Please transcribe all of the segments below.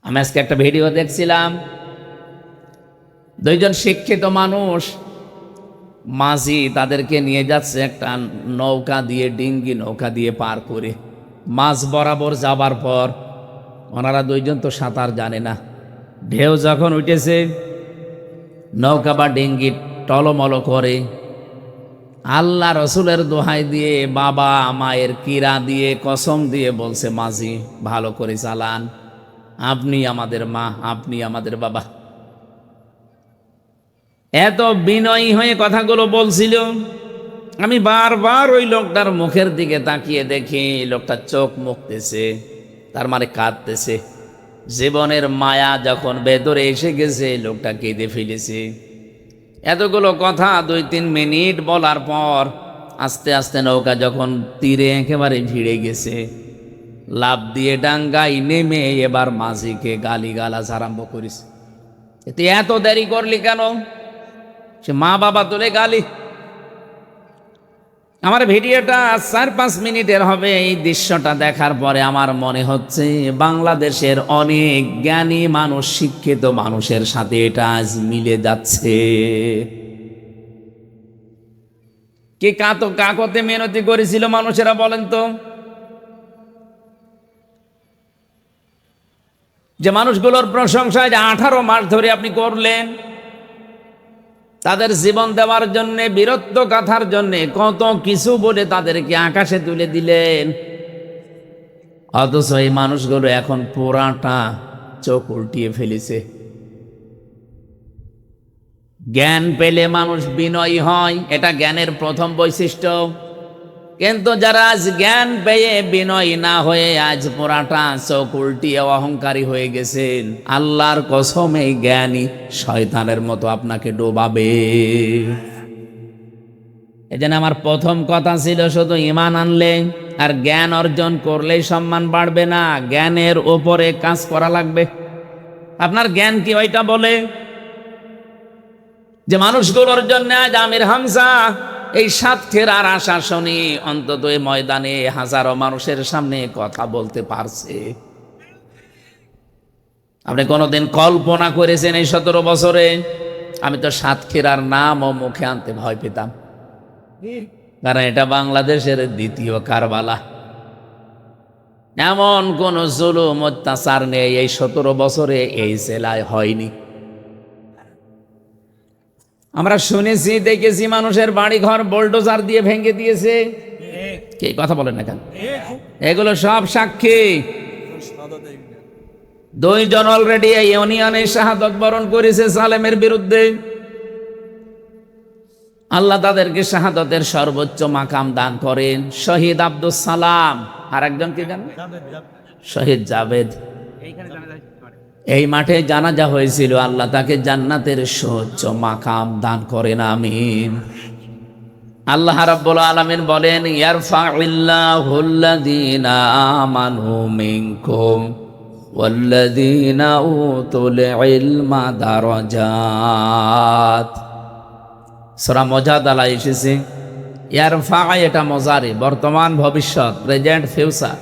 আমি আজকে একটা ভিডিও দেখছিলাম, দুইজন শিক্ষিত মানুষ মাঝি তাদেরকে নিয়ে যাচ্ছে একটা নৌকা দিয়ে, ডিঙ্গি নৌকা দিয়ে পার করে। মাঝ বরাবর যাবার পর ওনারা দুইজন তো সাঁতার জানে না, ঢেউ যখন উঠেছে নৌকা বা ডিঙ্গি টলমল করে। আল্লাহ রসুলের দোহাই দিয়ে, বাবা মায়ের কিরা দিয়ে, কসম দিয়ে বলছে, মাঝি ভালো করে চালান, আপনি আমাদের মা, আপনি আমাদের বাবা। এত বিনয়ী হয়ে কথাগুলো বলছিল। আমি বারবার ওই লোকটার মুখের দিকে তাকিয়ে দেখি, লোকটা চোখ মুখতেছে, তার মানে কাঁদতেছে। জীবনের মায়া যখন ভেতরে এসে গেছে, লোকটা কেঁদে ফেলেছে। এতগুলো কথা 2-3 মিনিট বলার পর আস্তে আস্তে নৌকা যখন তীরে একেবারে ভিড়ে গেছে, লাফ দিয়ে ডাঙ্গায় নেমে এবার মাঝিকে গালিগালাজ আরম্ভ করেছে। তুই এত দেরি করলি কেন? সে মা বাবা তুলে গালি। আমার ভিডিওটা 4-5 মিনিটের হবে। এই দৃশ্যটা দেখার পরে আমার মনে হচ্ছে বাংলাদেশের অনেক জ্ঞানী মানুষ, শিক্ষিত মানুষের সাথে এটা আজ মিলে যাচ্ছে। কি কাকতে মেহনতি করেছিল মানুষেরা বলেন তো? যে মানুষগুলোর প্রশংসায় যে 18 মাস ধরে আপনি করলেন, তাদের জীবন দেওয়ার জন্যে, বীরত্ব গাথার জন্যে কত কিছু বলে তাদেরকে আকাশে তুলে দিলেন। অথচ এই মানুষগুলো এখন পুরাটা চোখ উল্টিয়ে ফেলেছে। জ্ঞান পেলে মানুষ বিনয়ী হয়, এটা জ্ঞানের প্রথম বৈশিষ্ট্য। কিন্তু যারা আজ জ্ঞান পেয়ে বিনয়ী না হয়ে আজ পুরাটা চোখ উল্টিয়ে অহংকারী হয়ে গেছেন, আল্লাহর কসম এই জ্ঞানী শয়তানের মতো আপনাকে ডোবাবে। এজন্য আমার প্রথম কথা ছিল, শুধু ঈমান আনলে আর জ্ঞান অর্জন করলেই সম্মান বাড়বে না, জ্ঞানের উপরে কাজ করা লাগবে। আপনার জ্ঞান কি ওইটা বলে যে মানুষগুলোর জন্য আজ আমির হামজা এই সাতক্ষীরার আশা শুনি অন্তত এই ময়দানে হাজারো মানুষের সামনে কথা বলতে পারছে? আপনি কোনোদিন কল্পনা করেছেন এই 17 বছরে? আমি তো সাতক্ষীরার নামও মুখে আনতে ভয় পেতাম, কারণ এটা বাংলাদেশের দ্বিতীয় কারবালা। এমন কোন জুলুম অত্যাচার নেই এই 17 বছরে এই জেলায় হয়নি। আমরা শুনেছি, দেখেছি, মানুষের বাড়ি ঘর বোল্ডোজার দিয়ে ভেঙে দিয়েছে। কে কথা বলেন না কেন? এগুলো সব সাক্ষী। 2 জন অলরেডি এই ইউনিয়নে শাহাদত বরণ করেছে সালেমের বিরুদ্ধে। আল্লাহ তাদেরকে শাহাদতের সর্বোচ্চ মাকাম দান করেন। শহীদ আব্দুল সালাম, আর একজন কি জানেন? শহীদ জাভেদ। এই মাঠে জানাজা হয়েছিল, আল্লাহ তাকে জান্নাতের সর্বোচ্চ মাকাম দান করেন, আমিন। আল্লাহ রাব্বুল আলামিন বলেন, ইয়ারফাউল্লাহুল্লাযীনা আমানু মিনকুম ওয়াল্লাযীনা উতুল ইলমা দারাজাত। সূরা মুজাদালা এসেছে ইয়ারফা, এটা মুজারি, বর্তমান, ভবিষ্যৎ, প্রেজেন্ট, ফিউচার।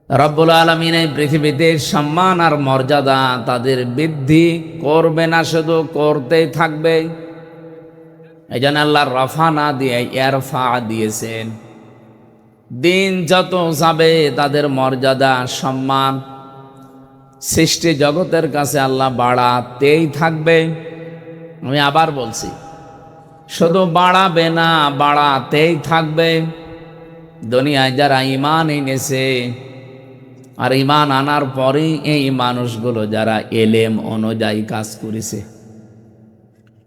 রব্বুল আলামিন এই পৃথিবীতে সম্মান আর মর্যাদা তাদের বৃদ্ধি করবে না, শুধু করতেই থাকবে। এই জন্য আল্লাহ রফা না দিয়ে ইয়ারফা দিয়েছেন। দিন যত যাবে তাদের মর্যাদা, সম্মান সৃষ্টি জগতের কাছে আল্লাহ বাড়াতেই থাকবে। আমি আবার বলছি, শুধু বাড়াবে না, বাড়াতেই থাকবে। দুনিয়ায় যারা ঈমান এনেছে আর ঈমান আনার পরেই এই মানুষগুলো যারা এলেম অনুযায়ী কাজ করেছে,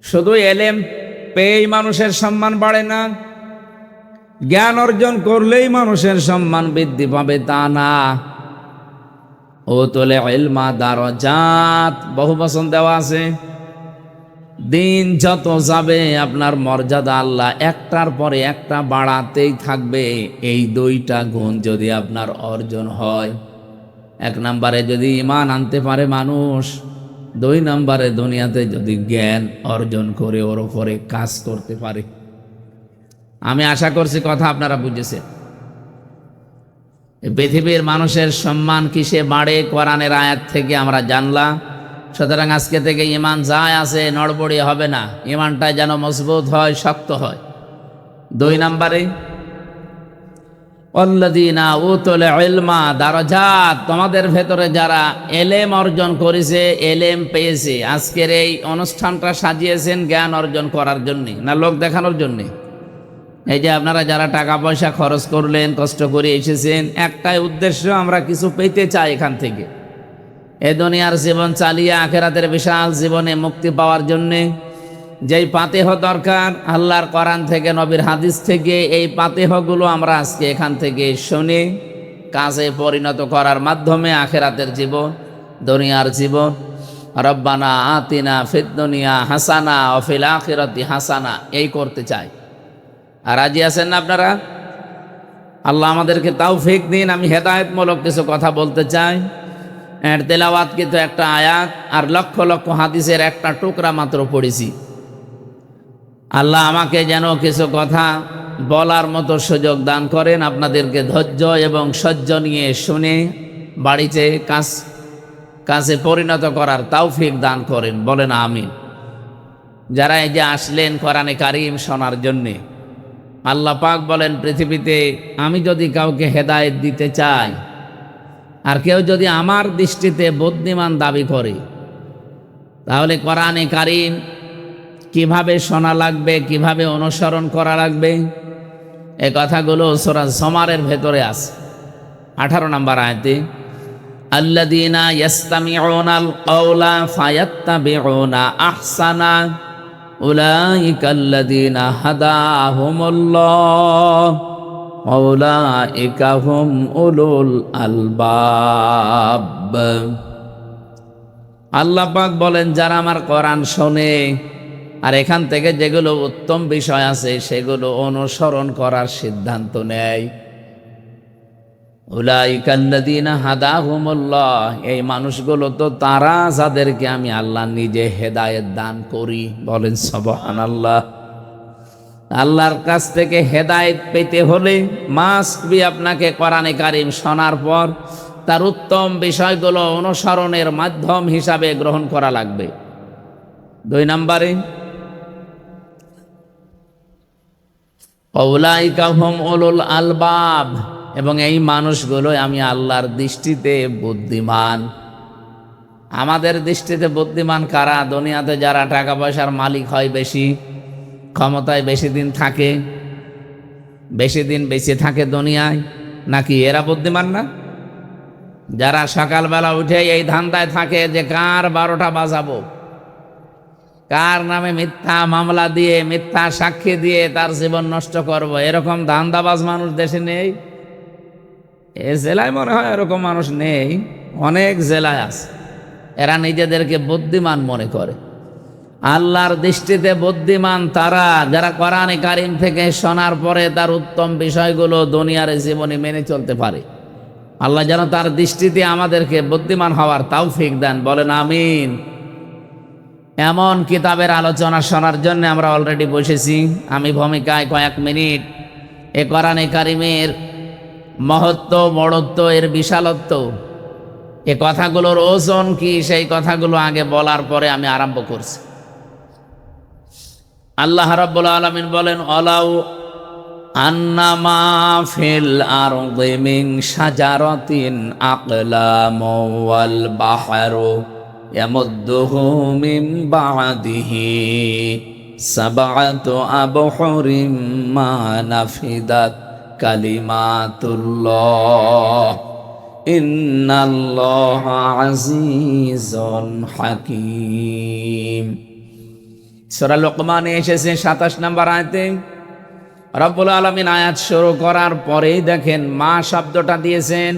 শুধু এলেম পেয়েই মানুষের সম্মান বাড়ে না, জ্ঞান অর্জন করলেই মানুষের সম্মান বৃদ্ধি পাবে তা না। উতুল ইলমা দারাজাত, বহু বচন দেওয়া আছে। দিন যত যাবে আপনার মর্যাদা আল্লাহ একটার পরে একটা বাড়াতেই থাকবে। এই 2টা গুণ যদি আপনার অর্জন হয়, 1 নম্বরে যদি ঈমান আনতে পারে মানুষ, 2 নম্বরে দুনিয়াতে যদি জ্ঞান অর্জন করে ওর উপরে কাজ করতে পারে। আমি আশা করছি কথা আপনারা বুঝেছেন। পৃথিবীর মানুষের সম্মান কিসে বাড়ে? কোরআনের আয়াত থেকে আমরা জানলাম। সুতরাং আজকে থেকে ইমান যায় আছে নড়বড়ি হবে না, ইমানটা যেন মজবুত হয়, শক্ত হয়। 2 নম্বরে আল্লাযীনা উতুল ইলমা দারাজাত, তোমাদের ভেতরে যারা এলেম অর্জন করেছে, এলেম পেয়েছে। আজকের এই অনুষ্ঠানটা সাজিয়েছেন জ্ঞান অর্জন করার জন্য, না লোক দেখানোর জন্য? এই যে আপনারা যারা টাকা পয়সা খরচ করলেন, কষ্ট করে এসেছেন, একটাই উদ্দেশ্য, আমরা কিছু পেতে চাই এখান থেকে। এই দুনিয়ার জীবন চালিয়ে আখিরাতের বিশাল জীবনে মুক্তি পাওয়ার জন্যে যেই পাতেহ দরকার আল্লাহর কোরআন থেকে, নবীর হাদিস থেকে, এই পাতেহগুলো আমরা আজকে এখান থেকে শুনে কাজে পরিণত করার মাধ্যমে আখিরাতের জীবন, দুনিয়ার জীবন, রব্বানা আতিনা ফিদ দুনিয়া হাসানা ওয়া ফিল আখিরাতি হাসানা, এই করতে চাই। আর রাজি আছেন না আপনারা? আল্লাহ আমাদেরকে তৌফিক দিন। আমি হেদায়েতমূলক কিছু কথা বলতে চাই। এর তেলাওয়াত কিন্তু একটা আয়াত আর লক্ষ লক্ষ হাদিসের একটা টুকরা মাত্র পড়েছি। আল্লাহ আমাকে যেন কিছু কথা বলার মতো সুযোগ দান করেন, আপনাদেরকে ধৈর্য এবং সহ্য নিয়ে শুনে বাড়িতে কাজে পরিণত করার তৌফিক দান করেন, বলেন আমিন। যারা এই যে আসলেন কোরআনে কারীম শোনার জন্যে, আল্লাহ পাক বলেন পৃথিবীতে আমি যদি কাউকে হেদায়েত দিতে চাই, আর কেউ যদি আমার দৃষ্টিতে বুদ্ধিমান দাবি করে, তাহলে কোরআনে কারীম কিভাবে শোনা লাগবে, কিভাবে অনুসরণ করা লাগবে, এই কথাগুলো সূরা জুমারের ভেতরে আছে। 18 নম্বর আয়াতে আল্লাযীনা ইয়াসতামিউনাল কাওলা ফায়াত্তাবিউনা আহসানা উলাইকাল্লাযীনা হাদাহুমুল্লাহ ওয়া উলাইকা হুম উলুল আলবাব। আল্লাহ পাক বলেন যারা আমার কোরআন শোনে আর এখান থেকে যেগুলো উত্তম বিষয় আছে সেগুলো অনুসরণ করার সিদ্ধান্ত নেয়, উলাইকাল্লাযীনা হাদাহুমুল্লাহ, এই মানুষগুলো তো তারা যাদেরকে আমি আল্লাহ নিজে হেদায়েত দান করি। বলেন সুবহানাল্লাহ। আল্লাহর কাছ থেকে হেদায়েত পেতে হলে মাস্ট বি আপনাকে কোরআনে কারীম শোনার পর তার উত্তম বিষয়গুলো অনুসরণের মাধ্যম হিসাবে গ্রহণ করা লাগবে। 2 নম্বরে উলাইকা হুম উলুল আলবাব, এবং এই মানুষগুলো আমি আল্লাহর দৃষ্টিতে বুদ্ধিমান। আমাদের দৃষ্টিতে বুদ্ধিমান কারা? দুনিয়াতে যারা টাকা পয়সার মালিক হয়, বেশি ক্ষমতায় বেশি দিন থাকে, বেশি দিন বেঁচে থাকে দুনিয়ায়, নাকি এরা বুদ্ধিমান না? যারা সকালবেলা উঠে এই ধান্দায় থাকে যে কার 12টা বাজাবো, কার নামে মিথ্যা মামলা দিয়ে, মিথ্যা সাক্ষী দিয়ে তার জীবন নষ্ট করব, এরকম ধান্দাবাজ মানুষ দেশে নেই? এ জেলায় মনে হয় এরকম মানুষ নেই, অনেক জেলায় আছে। এরা নিজেদেরকে বুদ্ধিমান মনে করে। আল্লাহর দৃষ্টিতে বুদ্ধিমান তারা যারা কোরআনে কারীম থেকে শোনার পরে তার উত্তম বিষয়গুলো দুনিয়ার জীবনে মেনে চলতে পারে। আল্লাহ যেন তার দৃষ্টিতে আমাদেরকে বুদ্ধিমান হওয়ার তৌফিক দেন, বলেন আমিন। এমন কিতাবের আলোচনা শোনার জন্য আমরা অলরেডি বসেছি। আমি ভূমিকায় কয়েক মিনিট এ কোরআনে কারীমের মহত্ব, বড়ত্ব, এর বিশালত্ব, এ কথাগুলোর ওজন কি, সেই কথাগুলো আগে বলার পরে আমি আরম্ভ করছি। আল্লাহ রাব্বুল আলামিন বলেন আলাউ আন্নামা ফিল আরদি মিন শাজারাতিন আকলামু ওয়াল বাহরু ইয়ামুদ্দুহু মিন বা'দিহি সাবআতু আবহুরিম মা নাফিদাত কালিমাতুল্লাহ ইন্নাল্লাহা আজিজুন হাকীম। সূরা লোকমানে এসেছে 27 নম্বর আয়াতে। রব্বুল আলামিন আয়াত শুরু করার পরেই দেখেন মা শব্দটা দিয়েছেন।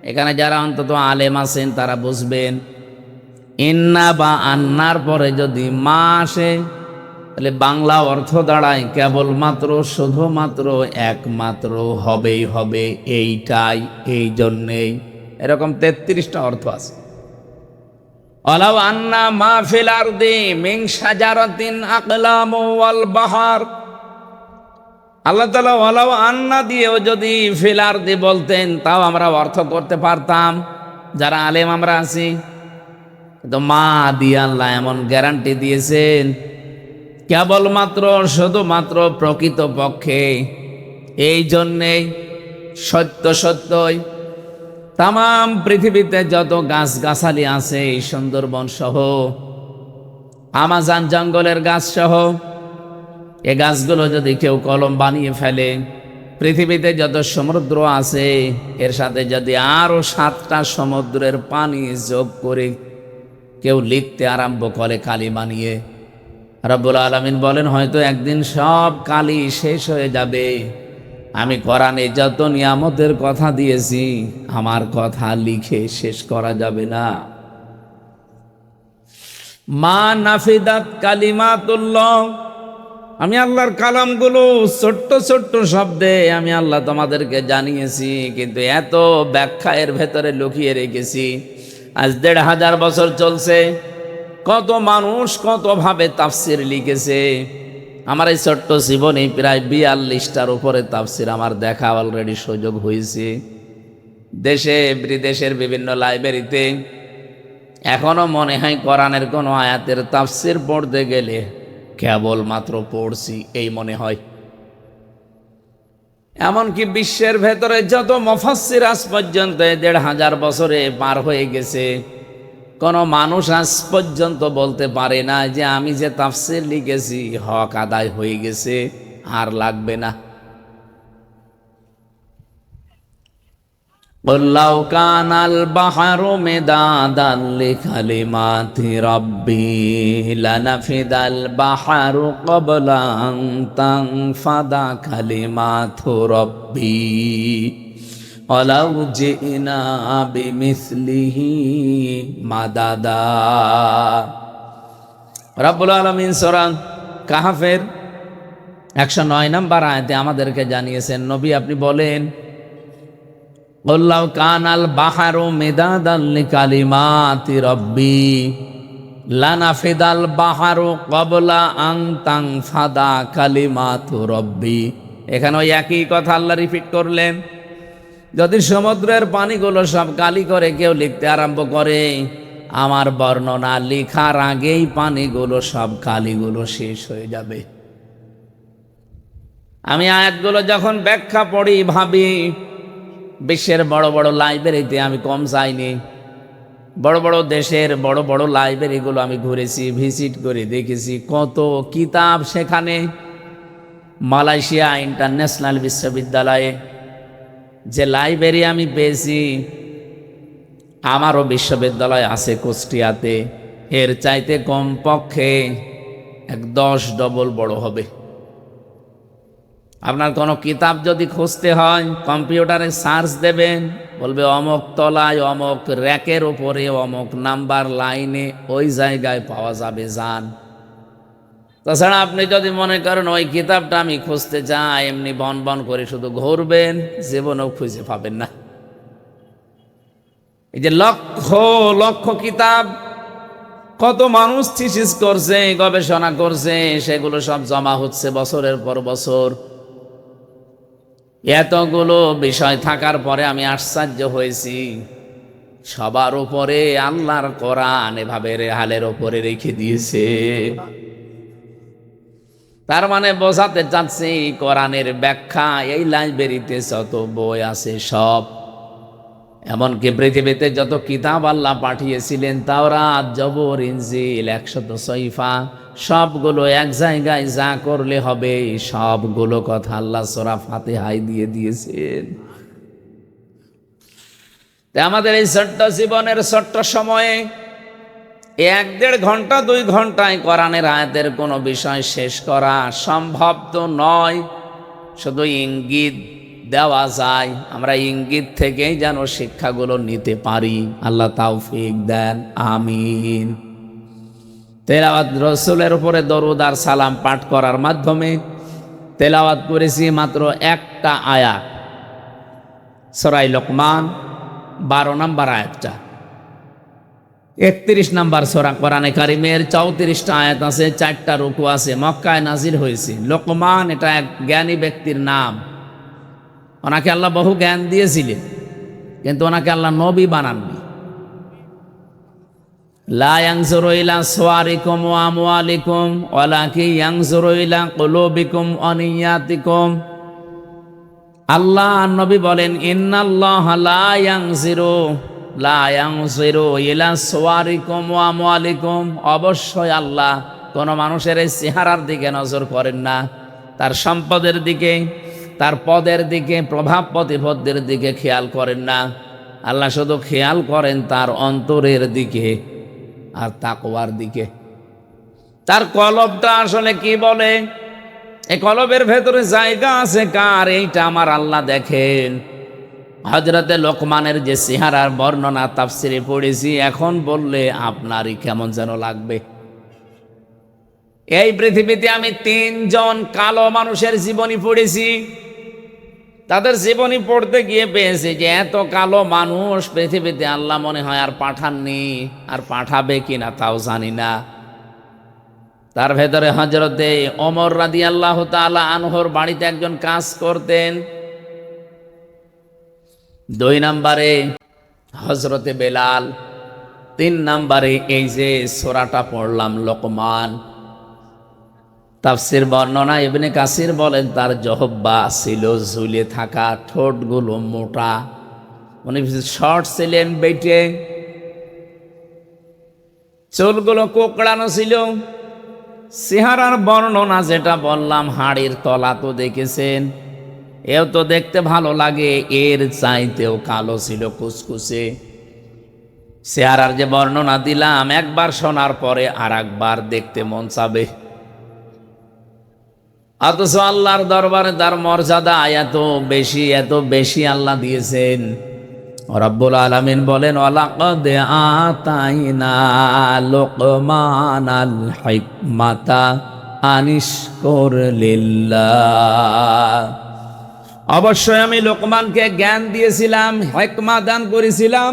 এখানে যারা অন্তত আলেম আছেন তারা বুঝবেন, ইন্না বা আন্নার পরে যদি মা আসে তাহলে বাংলা অর্থ দাঁড়ায় কেবলমাত্র, শুধুমাত্র, একমাত্র, হবেই হবে, এইটাই, এই জন্যেই, এরকম 33টা অর্থ আছে। আলাউ আন্না মা ফিল আরদি মিন শাজারাতিন আকলামু ওয়াল বাহর, আল্লাহ তাআলা ওয়ালাউ আন্না দিয়েও যদি ফিলার দিয়ে বলতেন তাও আমরা অর্থ করতে পারতাম, যারা আলেম আমরা আছি। কিন্তু মা দিয়ে আল্লাহ এমন গ্যারান্টি দিয়েছেন, কেবলমাত্র শুধুমাত্র প্রকৃত পক্ষে এই জন্যেই সত্য সত্যই তাম পৃথিবীতে যত গাছগাছালি আছে, এই সুন্দরবন সহ আমাজন জঙ্গলের গাছ সহ, এ গাছগুলো যদি কেউ কলম বানিয়ে ফেলে, পৃথিবীতে যত সমুদ্র আছে এর সাথে যদি আরো 7টা সমুদ্রের পানি যোগ করে কেউ লিখতে আরম্ভ করে কালি বানিয়ে, রব্বুল আলামিন বলেন হয়তো একদিন সব কালি শেষ হয়ে যাবে। আমি কোরআনে যত নিয়ামতের কথা দিয়েছি আমার কথা লিখে শেষ করা যাবে না। মা নাফিদাত কালিমাতুল্লাহ, আমি আল্লাহর কালামগুলো ছোট্ট ছোট্ট শব্দে আমি আল্লাহ তোমাদেরকে জানিয়েছি, কিন্তু এত ব্যাখ্যা এর ভেতরে লুকিয়ে রেখেছি। আজ 1500 বছর চলছে, কত মানুষ কতভাবে তাফসির লিখেছে। আমার এই ছোট্ট জীবনে প্রায় 42টার উপরে তাফসির আমার দেখা অলরেডি সুযোগ হয়েছে। দেশে বিদেশের বিভিন্ন লাইব্রেরিতে এখনো মনে হয় কোরআনের কোনো আয়াতের তাফসির পড়তে গেলে কেবলমাত্র পড়ছি এই মনে হয়। এমনকি বিশ্বের ভেতরে যত মুফাসসির আজ পর্যন্ত 1500 বছরে পার হয়ে গেছে, কোনো মানুষ আজ পর্যন্ত বলতে পারে না যে আমি যে তাফসির লিখেছি হক আদায় হয়ে গেছে, আর লাগবে না। قُلْ لَوْ كَانَ الْبَحْرُ مِدَادًا لِكَلِمَاتِ رَبِّي لَنَفِدَ الْبَحْرُ قَبْلَ أَن تَنفَدَ كَلِمَاتُ رَبِّي وَلَوْ جِئْنَا بِمِثْلِهِ مَدَدًا। রব্বুল আলামিন সূরা কাহফের 109 নম্বর আয়াতে আমাদেরকে জানিয়েছেন, নবী আপনি বলেন قُلْ لَوْ كَانَ الْبَحْرُ مِدَادًا لِكَلِمَاتِ رَبِّي لَنَفِدَ الْبَحْرُ قَبْلَ أَن تَنفَدَ كَلِمَاتُ رَبِّي। এখানে ওই একই কথা আল্লাহ রিপিট করলেন, যদি সমুদ্রের পানিগুলো সব কালি করে কেউ লিখতে আরম্ভ করে, আমার বর্ণনা লেখার আগেই পানিগুলো সব কালিগুলো শেষ হয়ে যাবে। আমি আয়াতগুলো যখন ব্যাখ্যা পড়ি ভাবি, বিশ্বের বড় বড় লাইব্রেরিতে আমি কম যাইনি, বড় বড় দেশের বড় বড় লাইব্রেরিগুলো আমি ঘুরেছি, ভিজিট করে দেখেছি কত কিতাব সেখানে। মালয়েশিয়া ইন্টারন্যাশনাল বিশ্ববিদ্যালয়ে যে লাইব্রেরি আমি পেয়েছি, আমারও বিশ্ববিদ্যালয় আছে কুষ্টিয়াতে, এর চাইতে কমপক্ষে 10 ডবল বড় হবে। আপনার কোনো কিতাব যদি খুঁজতে হয় কম্পিউটারে সার্চ দেবেন, বলবে অমুক তলায় অমুক র্যাকের উপরে অমুক নাম্বার লাইনে ওই জায়গায় পাওয়া যাবে, যান। তাছাড়া আপনি যদি মনে করেন ওই কিতাবটা আমি খুঁজতে চাই, এমনি বন বন করে শুধু ঘুরবেন, জীবনেও খুঁজে পাবেন না। এই যে লক্ষ লক্ষ কিতাব, কত মানুষ থিসিস করছে, গবেষণা করছে, সেগুলো সব জমা হচ্ছে বছরের পর বছর। এতগুলো বিষয় থাকার পরে আমি আশ্চর্য হয়েছি, সবার উপরে আল্লাহর কোরআন এভাবে রেহালের উপরে রেখে দিয়েছে। তার মানে বোঝাতে চাচ্ছি কোরআনের ব্যাখ্যা এই লাইব্রেরিতে যত বই আছে সব, এমনকি পৃথিবীতে যত কিতাব আল্লাহ পাঠিয়েছিলেন, তাওরাত, জবর, ইনজিল, 100 সহিফা, সবগুলো এক জায়গায় যা করলে হবে সবগুলো কথা আল্লাহ সূরা ফাতিহায় দিয়ে দিয়েছেন। তাই আমাদের এই ছোট্ট জীবনের ছোট্ট সময়ে 1-1.5 ঘন্টা 2 ঘন্টায় কোরআনের আয়াতের কোনো বিষয় শেষ করা সম্ভব তো নয়, শুধু ইঙ্গিত দেওয়া যায়। আমরা ইঙ্গিত থেকেই যেন শিক্ষাগুলো নিতে পারি, আল্লাহ তৌফিক দেন, আমিন। তেলাওয়াত, রসুলের উপরে দরুদ আর সালাম পাঠ করার মাধ্যমে তেলাওয়াত করেছি মাত্র একটা আয়াত, সূরা লোকমান 12 নম্বর আয়াতটা। 31 নম্বর সূরা কোরআনে কারিমের 34টা আয়াত আছে, 4টা রুকু আছে, মক্কায় নাজিল হয়েছে। লোকমান এটা এক জ্ঞানী ব্যক্তির নাম। ওনাকে আল্লাহ বহু জ্ঞান দিয়েছিলেন, কিন্তু ওনাকে আল্লাহ নবী বানাননি। লা ইয়ানজুরু ইলা সুওয়ারিকুম ওয়া আমওয়ালিকুম ওয়ালাকিন ইয়ানজুরু ইলা কুলুবিকুম ওয়া নিয়াতিকুম। আল্লাহ নবী বলেন, ইন্নাল্লাহা লা ইয়ানজিরু ইলা সুওয়ারিকুম ওয়া আমওয়ালিকুম। অবশ্যই আল্লাহ কোন মানুষের এই চেহারার দিকে নজর করেন না, তার সম্পদের দিকে, তার পদের দিকে, প্রভাব প্রতিপত্তির দিকে খেয়াল করেন না। আল্লাহ শুধু খেয়াল করেন তার অন্তরের দিকে আর তাকওয়ার দিকে। তার কলবটা আসলে কি বলে, এই কলবের ভেতরে জায়গা আছে কার, এইটা আমার আল্লাহ দেখেন। হযরতে লোকমানের যে চেহারার বর্ণনা তাফসিরে পড়েছি, এখন বললে আপনারই কেমন যেন লাগবে। এই পৃথিবীতে আমি 3 জন কালো মানুষের জীবনী পড়েছি। তাদের জীবনী পড়তে গিয়ে পেয়েছি যে এত কালো মানুষ পৃথিবীতে আল্লাহ মনে হয় আর পাঠাননি, আর পাঠাবে কিনা তাও জানি না। তার ভেতরে হযরতে ওমর রাদিয়াল্লাহু তাআলা আনহুর বাড়িতে একজন কাজ করতেন। 2 নম্বরে হযরতে বেলাল, 3 নম্বরে এই যে সূরাটা পড়লাম লোকমান। তাফসির বর্ণনা ইবনে কাসির বলেন তার জহব্বা ছিল ঝুলে থাকা, ঠোঁটগুলো মোটা, উনি শর্ট ছিলেন, বেটে, চুলগুলো কোকড়ানো ছিল। চেহারার বর্ণনা যেটা বললাম, হাড়ির তলা তো দেখেছেন, এও তো দেখতে ভালো লাগে, এর চাইতেও কালো ছিল, কুচকুচে। চেহারার যে বর্ণনা দিলাম, একবার শোনার পরে আর একবার দেখতে মন চাবে। অথচ আল্লাহর দরবারে তার মর্যাদা এত বেশি, এত বেশি আল্লাহ দিয়েছেন। রব্বুল আলামিন বলেন, ওয়ালাকাদ আতাইনা লুকমানাল হিকমাতা আনিশকুর লিল্লাহ। অবশ্যই আমি লোকমানকে জ্ঞান দিয়েছিলাম, হিকমা দান করেছিলাম,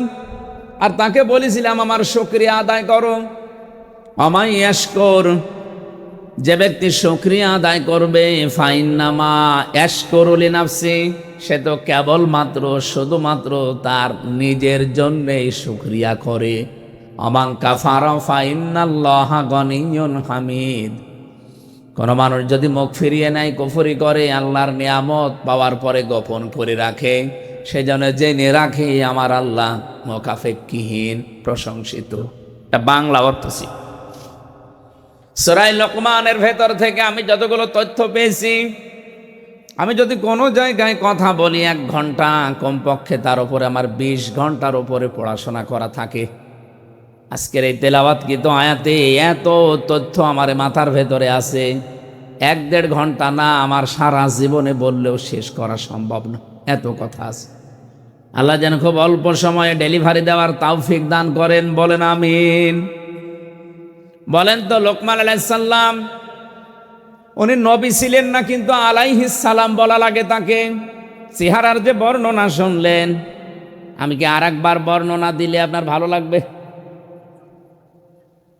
আর তাকে বলেছিলাম আমার শুকরিয়া আদায় করো। আমায় ইয়াশকুর, যে ব্যক্তি শুকরিয়া আদায় করবে, ফাইন্নামা ইয়াশকুরু লিনাফসি, সে তো কেবলমাত্র শুধুমাত্র তার নিজের জন্যই শুকরিয়া করে। আমান কাফারা ফাইন্নাল্লাহা গনিয়্যুন হামিদ। কোন মানুষ যদি মুখ ফিরিয়ে নেয়, কুফরি করে, আল্লাহর নিয়ামত পাওয়ার পরে গোপন করে রাখে, সেজন্য জেনে রাখে আমার আল্লাহ মোকাফেক্ষিহীন, প্রশংসিত। এটা বাংলা অর্থ ছিল। সূরা লোকমানের ভেতর থেকে আমি যতগুলো তথ্য পেয়েছি, আমি যদি কোনো জায়গায় কথা বলি 1 ঘন্টা, কমপক্ষে তার উপরে আমার 20 ঘন্টার উপরে পড়াশোনা করা থাকে। আজকের এই তেলাওয়াতকৃত আয়াতে এত তথ্য আমার মাথার ভেতরে আছে, 1-1.5 ঘন্টা না, আমার সারা জীবনে বললেও শেষ করা সম্ভব না, এত কথা আছে। আল্লাহ যেন খুব অল্প সময়ে ডেলিভারি দেওয়ার তৌফিক দান করেন, বলেন আমিন। বলেন তো, লোকমান আলাইহিস সালাম উনি নবী ছিলেন না, কিন্তু আলাইহিস সালাম বলা লাগে তাকে। চেহারার যে বর্ণনা শুনলেন, আমি কি আর একবার বর্ণনা দিলে আপনার ভালো লাগবে?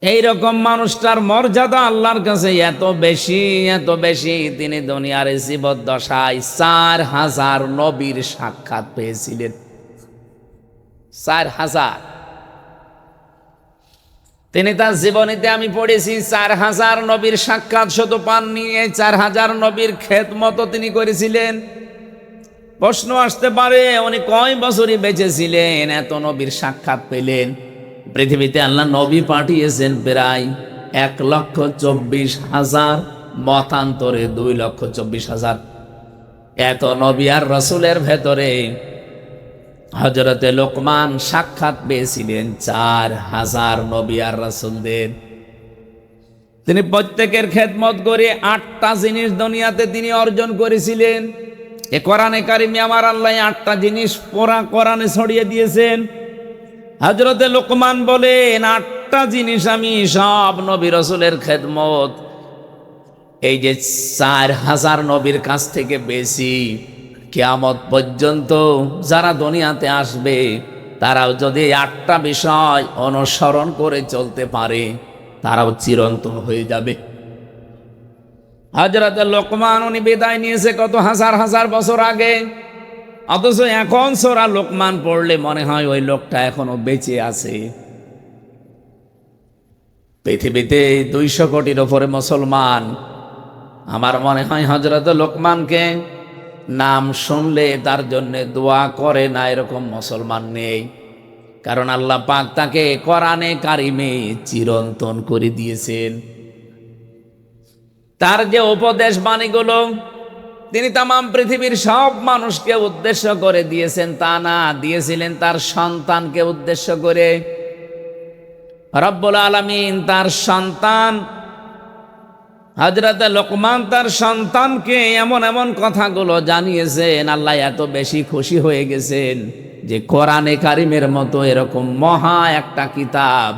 এইরকম মানুষটার মর্যাদা আল্লাহর কাছে এত বেশি, এত বেশি, তিনি দুনিয়ার জীবদ্দশায় 4000 নবীর সাক্ষাৎ পেয়েছিলেন। 4000। তিনি তার জীবনীতে আমি পড়েছি 4000 নবীর সাক্ষাৎ শুধু পাননি, এই 4000 নবীর খেদমত তিনি করেছিলেন। প্রশ্ন আসতে পারে, উনি কয় বছরই বেঁচে ছিলেন, এত নবীর সাক্ষাৎ পেলেন? পৃথিবীতে আল্লাহ নবী পাঠিয়েছেন প্রায় 1,24,000, মতান্তরে 2,24,000। এত নবী আর রাসূলের ভেতরে হযরতে লোকমান সাক্ষাৎ পেয়েছিলেন 4000 নবী আর রাসূলদের। তিনি প্রত্যেকের খেদমত করে 8টা জিনিস দুনিয়াতে তিনি অর্জন করেছিলেন। এ কোরআনে কারিমে আমার আল্লাহ 8টা জিনিস পুরা কোরআনে ছড়িয়ে দিয়েছেন। হযরতে লোকমান বলেন, 8টা জিনিস আমি সব নবী রাসূলের খেদমত এই যে 4000 নবীর কাছ থেকে পেয়েছি। কিয়ামত পর্যন্ত যারা দুনিয়াতে আসবে তারাও যদি 8টা বিষয় অনুসরণ করে চলতে পারে তারাও চিরন্তন হয়ে যাবে। হযরত লোকমান উনি বিদায় নিয়েছে কত হাজার হাজার বছর আগে, অথচ এখন সূরা লোকমান পড়লে মনে হয় ওই লোকটা এখনো বেঁচে আছে। পৃথিবীতে 200 কোটির ওপরে মুসলমান। আমার মনে হয় হযরত লোকমানকে নাম শুনলে তার জন্য দোয়া করে না এরকম মুসলমান নেই, কারণ আল্লাহ পাক তাকে কোরআনে কারিমে চিরন্তন করে দিয়েছেন। তার যে উপদেশ বাণীগুলো তিনি তাম পৃথিবীর সব মানুষকে উদ্দেশ্য করে দিয়েছেন তা না, দিয়েছিলেন তার সন্তানকে উদ্দেশ্য করে। রব্বুল আলামিন তার সন্তান হযরত লোকমান তার সন্তানকে এমন এমন কথাগুলো জানিয়েছেন, আল্লাহ এত বেশি খুশি হয়ে গেছেন যে কোরআনে কারিমের মতো এরকম মহা একটা কিতাব,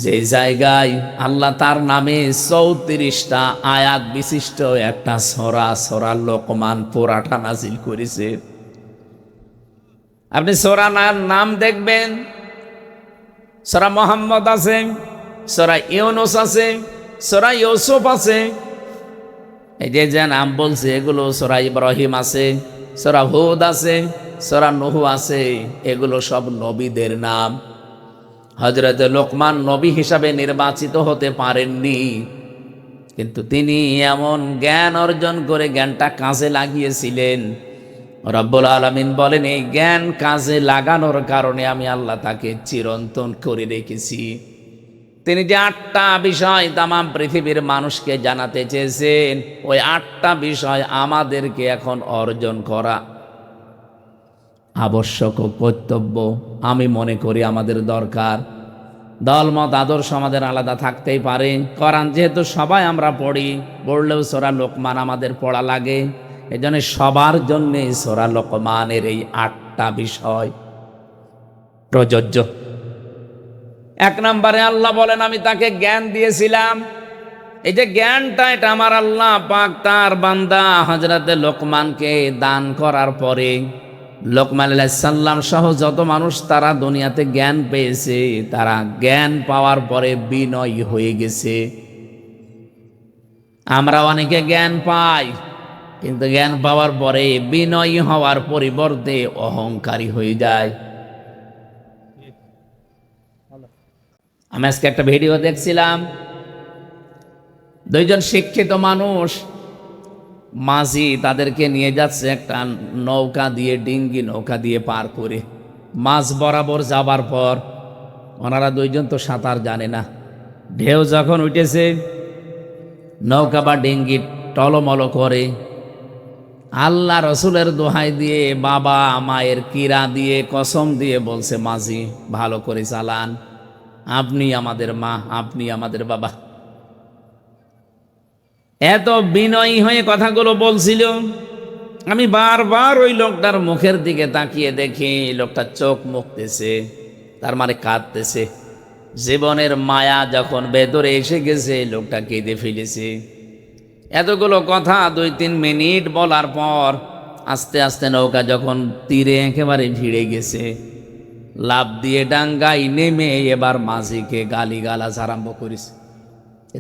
যে জায়গায় আল্লাহ তার নামে 34টা আয়াত বিশিষ্ট একটা সূরা লোকমান পুরাটা নাজিল করেছে। আপনি সূরার নাম দেখবেন, সূরা মুহাম্মদ আছে, সূরা ইউনূস আছে, সূরা ইউসুফ আছে, এই যে নাম বলছে এগুলো, সূরা ইব্রাহিম আছে, সূরা হুদ আছে, সূরা নূহ আছে, এগুলো সব নবীদের নাম। হযরত লোকমান নবী হিসাবে নির্বাচিত হতে পারেননি, কিন্তু তিনি এমন জ্ঞান অর্জন করে জ্ঞানটা কাজে লাগিয়েছিলেন। রব্বুল আলামিন বলেন এই জ্ঞান কাজে লাগানোর কারণে আমি আল্লাহ তাকে চিরন্তন করে রেখেছি। তিনি যে 8টা বিষয় তাম পৃথিবীর মানুষকে জানাতে চেয়েছেন, ওই 8টা বিষয় আমাদেরকে এখন অর্জন করা আবশ্যক ও কর্তব্য আমি মনে করি আমাদের দরকার। দলমত আদর্শ আমাদের আলাদা থাকতেই পারে, কোরআন যেহেতু সবাই আমরা পড়ি, পড়লেও সূরা লোকমান আমাদের পড়া লাগে, এজন্য সবার জন্যে সূরা লোকমানের এই 8টা বিষয় প্রযোজ্য। 1 নম্বরে আল্লাহ বলেন আমি তাকে জ্ঞান দিয়েছিলাম। এই যে জ্ঞানটা, এটা আমার আল্লাহ পাক তার বান্দা হযরত লোকমানকে দান করার পরে, লোকমান আলাইহিস সালাম সহ যত মানুষ তারা দুনিয়াতে জ্ঞান পেয়েছে, তারা জ্ঞান পাওয়ার পরে বিনয়ী হয়ে গেছে। আমরা অনেকে জ্ঞান পাই, কিন্তু জ্ঞান পাওয়ার পরে বিনয়ী হওয়ার পরিবর্তে অহংকারী হয়ে যায়। আমি আজকে একটা ভিডিও দেখছিলাম, 2জন শিক্ষিত মানুষ মাঝি তাদেরকে নিয়ে যাচ্ছে একটা নৌকা দিয়ে, ডিঙ্গি নৌকা দিয়ে পার করে। মাঝ বরাবর যাবার পর ওনারা 2জন তো সাঁতার জানে না, ঢেউ যখন উঠেছে নৌকা বা ডিঙ্গি টলমল করে। আল্লাহ রসুলের দোহাই দিয়ে, বাবা মায়ের কিরা দিয়ে, কসম দিয়ে বলছে মাঝি ভালো করে চালান, আপনি আমাদের মা, আপনি আমাদের বাবা। এত বিনয়ী হয়ে কথাগুলো বলছিল। আমি বারবার ওই লোকটার মুখের দিকে তাকিয়ে দেখি, লোকটা চোখ মুখতেছে, তার মানে কাঁদতেছে। জীবনের মায়া যখন ভেতরে এসে গেছে, লোকটা কেঁদে ফেলেছে। এতগুলো কথা 2-3 মিনিট বলার পর আস্তে আস্তে নৌকা যখন তীরে একেবারে ভিড়ে গেছে, লাফ দিয়ে ডাঙ্গায় নেমে এবার মাঝিকে গালিগালাজ আরম্ভ করেছে।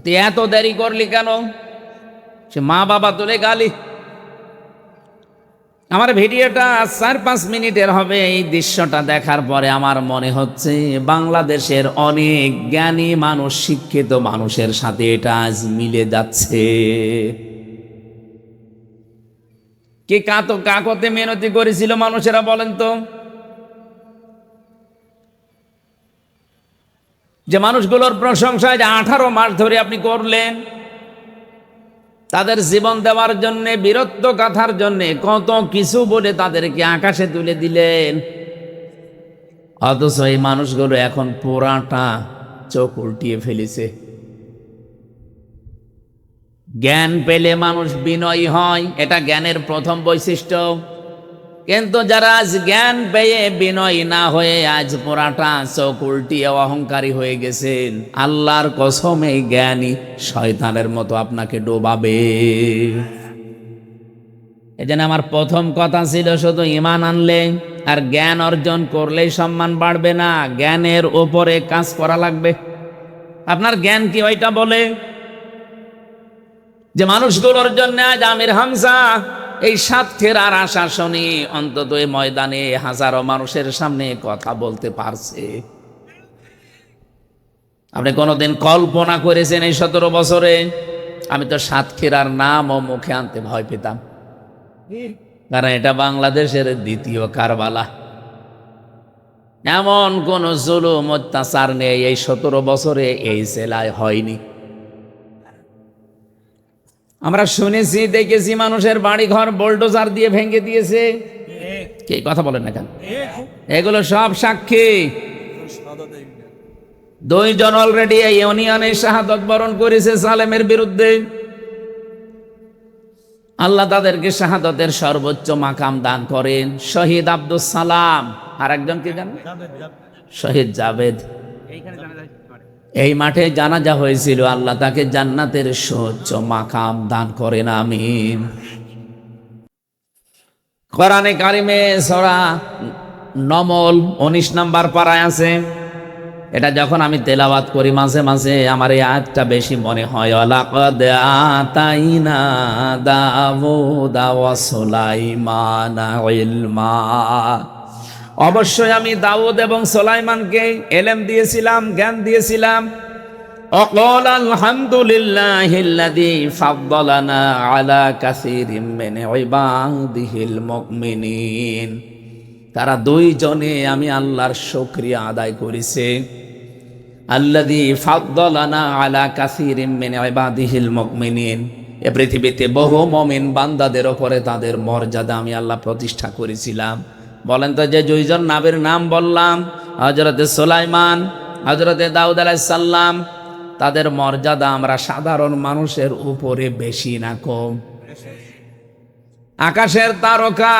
তুই এত দেরি করলি কেন? সে মা বাবা তুলে গালি। আমার ভিডিওটা 4-5 মিনিটের হবে। এই দৃশ্যটা দেখার পরে আমার মনে হচ্ছে বাংলাদেশের অনেক জ্ঞানী মানুষ, শিক্ষিত মানুষের সাথে এটা আজ মিলে যাচ্ছে। কি কাকতে মেহনতি করেছিল মানুষেরা বলেন তো? যে মানুষগুলোর প্রশংসায় যে 18 মাস ধরে আপনি করলেন, তাদের জীবন দেওয়ার জন্যে, বীরত্ব গাথার জন্যে কত কিছু বলে তাদেরকে আকাশে তুলে দিলেন, অথচ এই মানুষগুলো এখন পুরাটা চোখ উল্টিয়ে ফেলেছে। জ্ঞান পেলে মানুষ বিনয়ী হয়, এটা জ্ঞানের প্রথম বৈশিষ্ট্য। কিন্তু যারা আজ জ্ঞান পেয়ে বিনয়ী না হয়ে আজ পুরাটা চোখ উল্টিয়ে অহংকারী হয়ে গেছেন, আল্লাহর কসম এই জ্ঞানী শয়তানের মতো আপনাকে ডোবাবে। এজন্য আমার প্রথম কথা ছিল শুধু ঈমান আনলে আর জ্ঞান অর্জন করলেই সম্মান বাড়বে না, জ্ঞানের ওপরে কাজ করা লাগবে। আপনার জ্ঞান কি ওইটা বলে যে মানুষগুলোর জন্য আজ আমির হামজা এই সাতক্ষীরার আশাসনী অন্তত এই ময়দানে হাজারো মানুষের সামনে কথা বলতে পারছে? আপনি কোনোদিন কল্পনা করেছেন এই 17 বছরে? আমি তো সাতক্ষীরার নাম ও মুখে আনতে ভয় পেতাম, কারণ এটা বাংলাদেশের দ্বিতীয় কারবালা। এমন কোন জুলুম অত্যাচার নেই এই 17 বছরে এই জেলায় হয়নি। আমরা শুনেছি, দেখেছি, মানুষের বাড়ি ঘর বোল্ডোজার দিয়ে ভেঙে দিয়েছে। কে কথা বলেন না কেন? এগুলো সব সাক্ষী। 2 জন অলরেডি এই ইউনিয়নে শাহাদত বরণ করেছে সালেমের বিরুদ্ধে। আল্লাহ তাদেরকে শাহাদতের সর্বোচ্চ মাকাম দান করেন। শহীদ আব্দুল সালাম, আর একজন কি জানেন? শহীদ জাভেদ। এই মাঠে জানাজা হয়েছিল, আল্লাহ তাকে জান্নাতের সর্বোচ্চ মাকাম দান করেন, আমিন। কোরআনে কারিমে সূরা নমল 19 নম্বর পারায় আছে। এটা যখন আমি তেলাওয়াত করি মাঝে মাঝে আমার এই আয়াতটা বেশি মনে হয়। ওয়ালাকাদ আতাইনা দাউদা ওয়া সুলাইমানা ইলমা, অবশ্যই আমি দাউদ এবং সুলাইমানকে ইলম দিয়েছিলাম, জ্ঞান দিয়েছিলাম। ওয়াকাল আলহামদুলিল্লাহিল্লাযী ফাদ্দালানা আলা কাসীরিম মিন ইবাদিহিল মুমিনিন। তারা 2 জনে আমি আল্লাহর শুকরিয়া আদায় করেছে। আল্লাযী ফাদ্দালানা আলা কাসীরিম মিন ইবাদিহিল মুমিনিন, এই পৃথিবীতে বহু মুমিন বান্দাদের উপরে তাদের মর্যাদা আমি আল্লাহ প্রতিষ্ঠা করেছিলাম। বলেন তো, যে 2 জন নবীর নাম বললাম, হযরতে সুলাইমান, হযরতে দাউদ আলাইহিস সালাম, তাদের মর্যাদা আমরা সাধারণ মানুষের উপরে বেশি না কম? আকাশের তারকা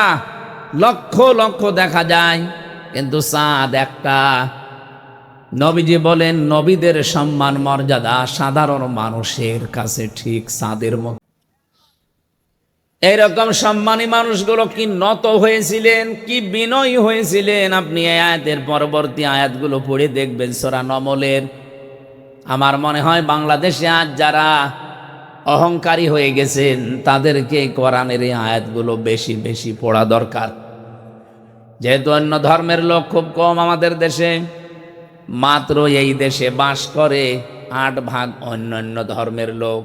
লক্ষ লক্ষ দেখা যায়, কিন্তু চাঁদ একটা। নবীজি বলেন, নবীদের সম্মান মর্যাদা সাধারণ মানুষের কাছে ঠিক চাঁদের মতো। এইরকম সম্মানী মানুষগুলো কি নত হয়েছিলেন, কি বিনয়ী হয়েছিলেন, আপনি এই আয়াতের পরবর্তী আয়াতগুলো পড়ে দেখবেন সূরা নমলের। আমার মনে হয় বাংলাদেশে আজ যারা অহংকারী হয়ে গেছেন তাদেরকে কোরআনের এই আয়াতগুলো বেশি বেশি পড়া দরকার। যেহেতু অন্য ধর্মের লোক খুব কম আমাদের দেশে, মাত্র এই দেশে বাস করে 8 ভাগ অন্যান্য ধর্মের লোক,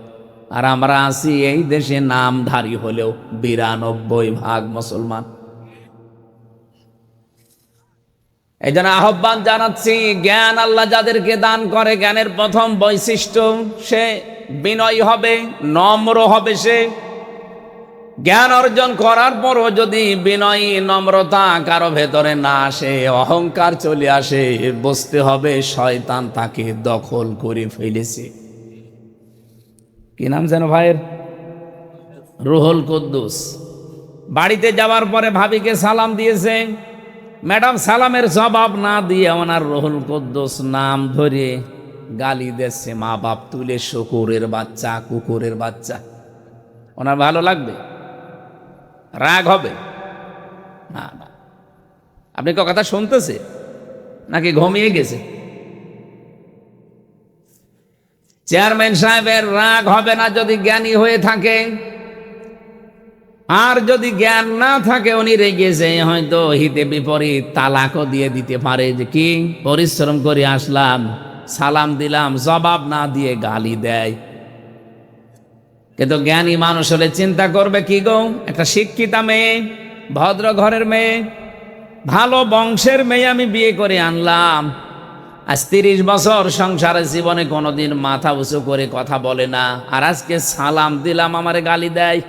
আর আমরা আছি এই দেশে নামধারী হলেও 92 ভাগ মুসলমান। এই জন্য আহ্বান জানাচ্ছি, জ্ঞান আল্লাহ যাদেরকে দান করে, জ্ঞানের প্রথম বৈশিষ্ট্য সে বিনয়ী হবে, নম্র হবে। সে জ্ঞান অর্জন করার পরও যদি বিনয়ী নম্রতা কারো ভেতরে না আসে, অহংকার চলে আসে, বুঝতে হবে শয়তান তাকে দখল করে ফেলেছে। কি নাম যেন ভাইয়ের? রুহুল কুদ্দুস। বাড়িতে যাওয়ার পরে ভাবিকে সালাম দিয়েছে, ম্যাডাম সালামের জবাব না দিয়ে ওনার রুহুল কুদ্দুস নাম ধরে গালি দিচ্ছে, মা বাপ তুলে, শুকুরের বাচ্চা, কুকুরের বাচ্চা। ওনার ভালো লাগবে? রাগ হবে? না না। আপনি কথা শুনতেছে নাকি ঘুমিয়ে গেছে? চেয়ারম্যান সাহেবের রাগ হবে না যদি জ্ঞানী হয়ে থাকে, আর যদি জ্ঞান না থাকে উনি রেগেছে, হয়তো হিতে বিপরীত তালাকও দিয়ে দিতে পারে। যে কি পরিশ্রম করে আসলাম, সালাম দিলাম, জবাব না দিয়ে গালি দেয়। কিন্তু জ্ঞানী মানুষ হলে চিন্তা করবে, কি গো, একটা শিক্ষিতা মেয়ে, ভদ্র ঘরের মেয়ে, ভালো বংশের মেয়ে আমি বিয়ে করে আনলাম, আজ 30 বছর সংসারের জীবনে কোনোদিন মাথা উঁচু করে কথা বলে না, আর আজকে সালাম দিলাম আমারে গালি দেয়।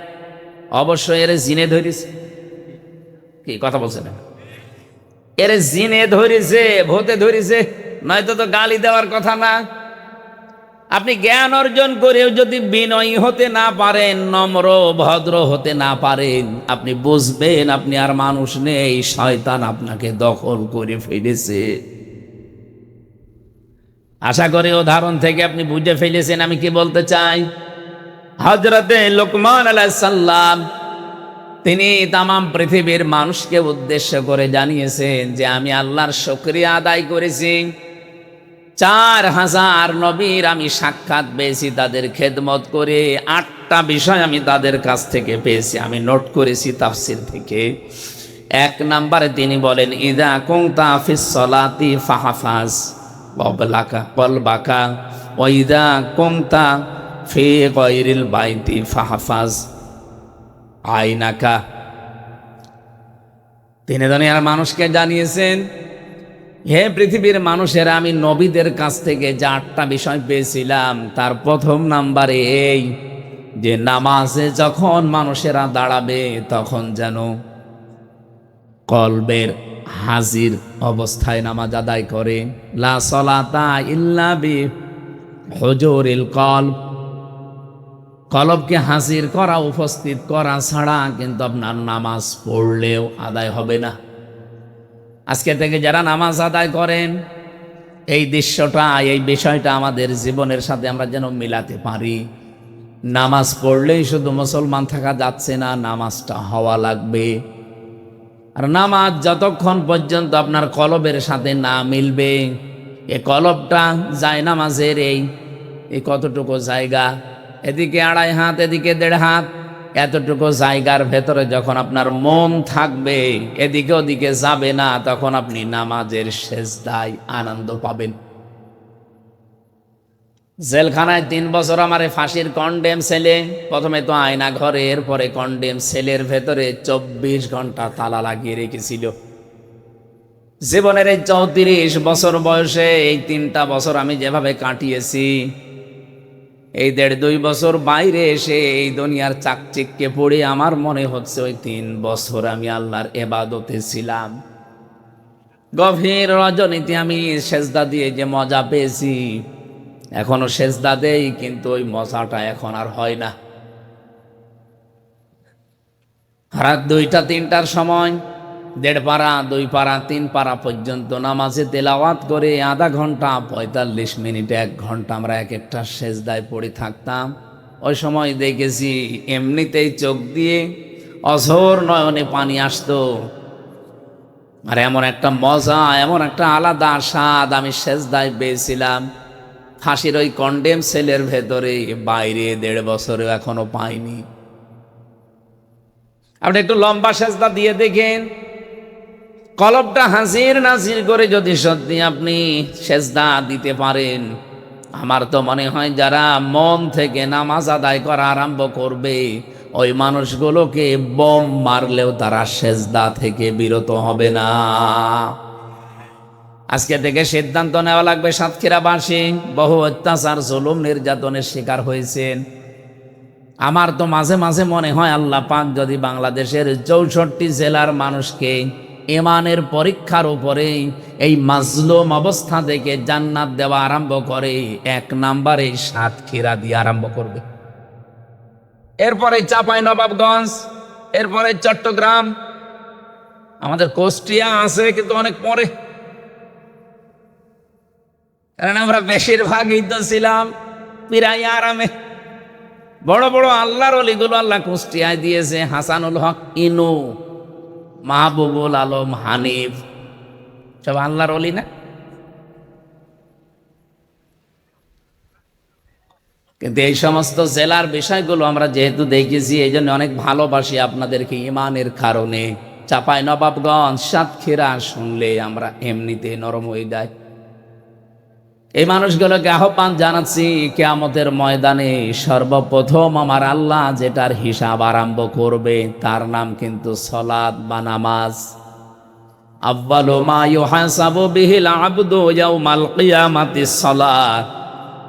অবশ্যই এর জিনে ধরেছে। কি কথা বলছে না? এর জিনে ধরেছে, ভূতে ধরেছে, নয়তো তো গালি দেওয়ার কথা না। আপনি জ্ঞান অর্জন করেও যদি বিনয়ী হতে না পারেন, নম্র ভদ্র হতে না পারেন, আপনি বুঝবেন আপনি আর মানুষ নেই, শয়তান আপনাকে দখল করে ফেলেছে। আশা করি উদাহরণ থেকে আপনি বুঝে ফেলেছেন আমি কি বলতে চাই। হযরতে লোকমান আলাইহিস সালাম তিনি তামাম পৃথিবীর মানুষকে উদ্দেশ্য করে জানিয়েছেন যে আমি আল্লাহর শুকরিয়া আদায় করেছি। 4000 নবীর আমি সাক্ষাৎ পেয়েছি, তাদের খেদমত করে 8টা বিষয় আমি তাদের কাছ থেকে পেয়েছি, আমি নোট করেছি তাফসির থেকে। 1 নম্বরে তিনি বলেন, ইদা কুনতা ফিস সলাতি ফাহফাজ কলবাকা ওয়া ইদা কুনতা ফি গায়রিল বাইতি ফাহফাজ আইনাকা। তিনি দুনিয়ার মানুষকে জানিয়েছেন, হে পৃথিবীর মানুষেরা, আমি নবীদের কাছ থেকে যে 8টা বিষয় পেয়েছিলাম, তার প্রথম নাম্বারে এই যে নামাজে যখন মানুষেরা দাঁড়াবে তখন যেন কলবের হাজির অবস্থায় নামাজ আদায় করে। লা সলাতা ইল্লা বি হুজুরিল কলব, কলবকে হাজির করা, উপস্থিত করা ছাড়া কিন্তু আপনার নামাজ পড়লেও আদায় হবে না। আজকে থেকে যারা নামাজ আদায় করেন, এই দৃশ্যটা, এই বিষয়টা আমাদের জীবনের সাথে আমরা যেন মিলাতে পারি। নামাজ পড়লেই শুধু মুসলমান থাকা যাচ্ছে না, নামাজটা হওয়া লাগবে। আর নামাজ যতক্ষণ পর্যন্ত আপনার কলবের সাথে না মিলবে, এ কলবটা যায় নামাজের এই কতটুকু জায়গা, এদিকে 2.5 হাত, এদিকে 1.5 হাত, এতটুকু জায়গার ভেতরে যখন আপনার মন থাকবে, এদিকে ওদিকে যাবে না, তখন আপনি নামাজের সেজদায় আনন্দ পাবেন। জেলখানায় 3 বছর আমারে ফাঁসির কন্ডেম সেলে, প্রথমে তো আয়না ঘরে, এরপরে কন্ডেম সেলের ভেতরে 24 ঘন্টা তালা লাগিয়ে রেখেছিল। জীবনের এই 34 বছর বয়সে এই 3টা বছর আমি যেভাবে কাটিয়েছি, এই 1.5-2 বছর বাইরে এসে এই দুনিয়ার চাকচিক্যে পড়ে আমার মনে হচ্ছে ওই 3 বছর আমি আল্লাহর ইবাদতে ছিলাম। গভীর রজনীতে আমি সেজদা দিয়ে যে মজা পেয়েছি, এখনো সেজদা দেই, কিন্তু ওই মজাটা এখন আর হয় না। রাত 2টা-3টার সময় 1.5 পারা, 2 পারা, 3 পারা পর্যন্ত নামাজে তেলাওয়াত করে আধা ঘন্টা, 45 মিনিট, 1 ঘন্টা আমরা এক একটা সেজদায় পড়ে থাকতাম। ওই সময় দেখেছি এমনিতেই চোখ দিয়ে অঝোর নয়নে পানি আসতো। আর এমন একটা মজা, এমন একটা আলাদা স্বাদ আমি সেজদায় পেয়েছিলাম, ফাঁসির ওই কন্ডেম সেলের ভেতরে, বাইরে 1.5 বছরেও এখনো পাইনি। আপনি একটু লম্বা সেজদা দিয়ে দেখেন, কলবটা হাজির নাজির করে যদি সত্যি আপনি সেজদা দিতে পারেন, আমার তো মনে হয় যারা মন থেকে নামাজ আদায় করা আরম্ভ করবে, ওই মানুষগুলোকে বোম মারলেও তারা সেজদা থেকে বিরত হবে না। আজকে থেকে সিদ্ধান্ত নেওয়া লাগবে। সাতক্ষীরাবাসী বহু অত্যাচার, জুলুম, নির্যাতনের শিকার হয়েছেন। আমার তো মাঝে মাঝে মনে হয় আল্লাহ পাক যদি বাংলাদেশের 64 জেলার মানুষকে ইমানের পরীক্ষার উপরে এই মাজলুম অবস্থা থেকে জান্নাত দেওয়া আরম্ভ করে, 1 নম্বরে সাতক্ষীরা দিয়ে আরম্ভ করবে, এরপরে চাঁপাইনবাবগঞ্জ, এরপরে চট্টগ্রাম, আমাদের কুষ্টিয়া আছে কিন্তু অনেক পরে, কারণ আমরা বেশিরভাগই তো ছিলাম পিরাইয়া আরামে। বড় বড় আল্লাহর ওলিগুলো আল্লাহ কুষ্টিয়ায় দিয়েছে। হাসানুল হক ইনু, মাহবুবুল আলম হানিফ, সব আল্লাহর ওলি না? কিন্তু এই সমস্ত জেলার বিষয়গুলো আমরা যেহেতু দেখেছি, এই জন্য অনেক ভালোবাসি আপনাদেরকে ইমানের কারণে। চাঁপাইনবাবগঞ্জ, সাতক্ষীরা শুনলে আমরা এমনিতে নরম হয়ে যাই। এই মানুষগুলোকে আহ্বান জানাচ্ছি, কিয়ামতের ময়দানে সর্বপ্রথম আমার আল্লাহ যেটার হিসাব আরম্ভ করবে তার নাম কিন্তু সালাত বা নামাজ। আউয়ালু মা ইউহাসাবু বিহিল আবদু ইয়াউমাল কিয়ামাতিস সালাত।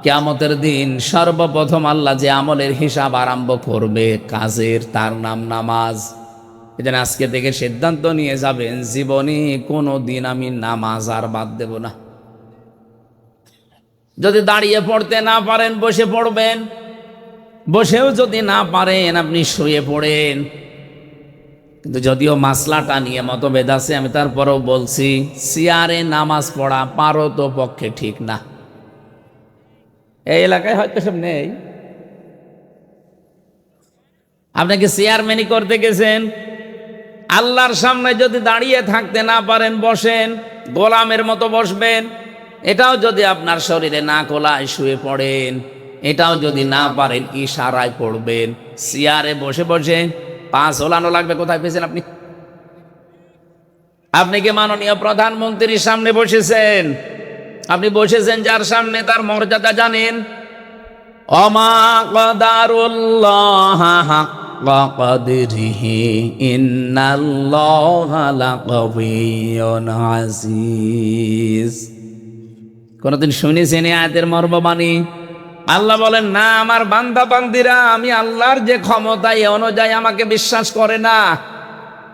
কিয়ামতের দিন সর্বপ্রথম আল্লাহ যে আমলের হিসাব আরম্ভ করবে, কাজের, তার নাম নামাজ। এজন্য আজকে থেকে সিদ্ধান্ত নিয়ে যাবেন, জীবনে কোনো দিন আমি নামাজ আর বাদ দেব না। যদি দাঁড়িয়ে পড়তে না পারেন বসে পড়বেন, বসেও যদি না পারেন আপনি শুয়ে পড়েন। কিন্তু যদিও মাসলাটা নিয়ে মতভেদ আছে, আমি তারপরেও বলছি, চেয়ারে নামাজ পড়া পারো তো পক্ষে ঠিক না। এই এলাকায় হয়তো সব নেই, আপনাকে চেয়ারম্যানই করতে গেছেন, আল্লাহর সামনে যদি দাঁড়িয়ে থাকতে না পারেন বসেন, গোলামের মতো বসবেন। এটাও যদি আপনার শরীরে না কোলায় শুয়ে পড়েন, এটাও যদি না পারেন ইশারায় পড়বেন। চেয়ারে বসে বসে পা ঝোলানো লাগবে। কোথায় পেয়েছেন আপনি? আপনি কি মাননীয় প্রধানমন্ত্রীর সামনে বসেছেন? আপনি বসেছেন যার সামনে, তার মর্যাদা জানেন? অমা কদারুল্লাহ হাক্কা কদরিহি ইন্নাল্লাহা লাকাবিয়্যুন আজিজ। কোনদিন শুনেছেন এই আয়াতের মর্মবাণী? আল্লাহ বলেন, না, আমার বান্দা বান্দিরা আমি আল্লাহর যে ক্ষমতা এই অনুযায়ী আমাকে বিশ্বাস করে না।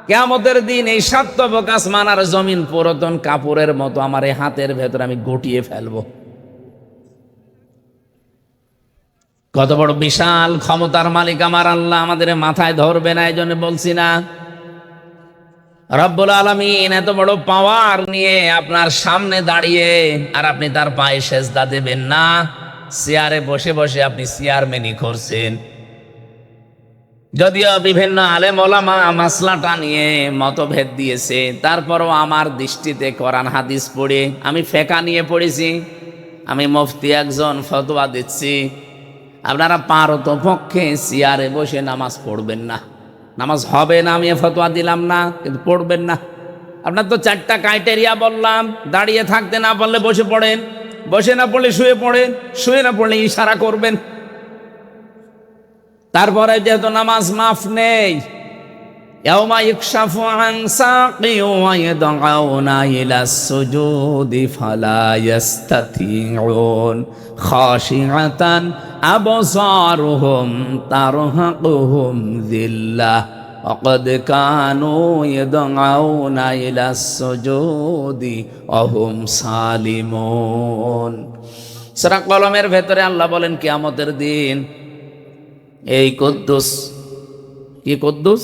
কিয়ামতের দিন এই সাতবক আসমান আর জমিন পুরাতন কাপড়ের মতো আমার এই হাতের ভেতর আমি গটিয়ে ফেলবো। কত বড় বিশাল ক্ষমতার মালিক আমার আল্লাহ, আমাদের মাথায় ধরবে না। এই জন্য বলছি না, রব্বুল আলামিন এত বড় পাওয়ার নিয়ে আপনার সামনে দাঁড়িয়ে আর আপনি তার পায়ে সেজদা দেবেন না। চেয়ারে বসে বসে আপনি চেয়ারম্যানই করছেন। যদিও বিভিন্ন আলেম ওলামা মাসলাটা নিয়ে মতভেদ দিয়েছে, তারপরও আমার দৃষ্টিতে কোরআন হাদিস পড়ে, আমি ফেকা নিয়ে পড়েছি, আমি মুফতি একজন, ফতোয়া দিচ্ছি, আপনারা পারতপক্ষে চেয়ারে বসে নামাজ পড়বেন না। নামাজ হবে না আমি ফতোয়া দিলাম না, কিন্তু পড়বেন না। আপনার তো 4টা ক্রাইটেরিয়া বললাম। দাঁড়িয়ে থাকতে না পারলে বসে পড়েন, বসে না পড়লে শুয়ে পড়েন, শুয়ে না পড়লে ইশারা করবেন। তারপরে যেহেতু নামাজ মাফ নেই, ইয়াউমা ইকশাফু আন সাকি ওয়া ইয়াদউনা ইলাস সুজুদি ফালা ইস্তাতিউন খাশিআতান আবসারুহুম তারহাকুহুম যিল্লাহ ওয়া ক্বাদ কানু ইয়াদউনা ইলাস সুজুদি ওয়া হুম সালিমুন। সূরা কলমের ভেতরে আল্লাহ বলেন, কিয়ামতের দিন এই কুদ্দুস, কি কুদ্দুস?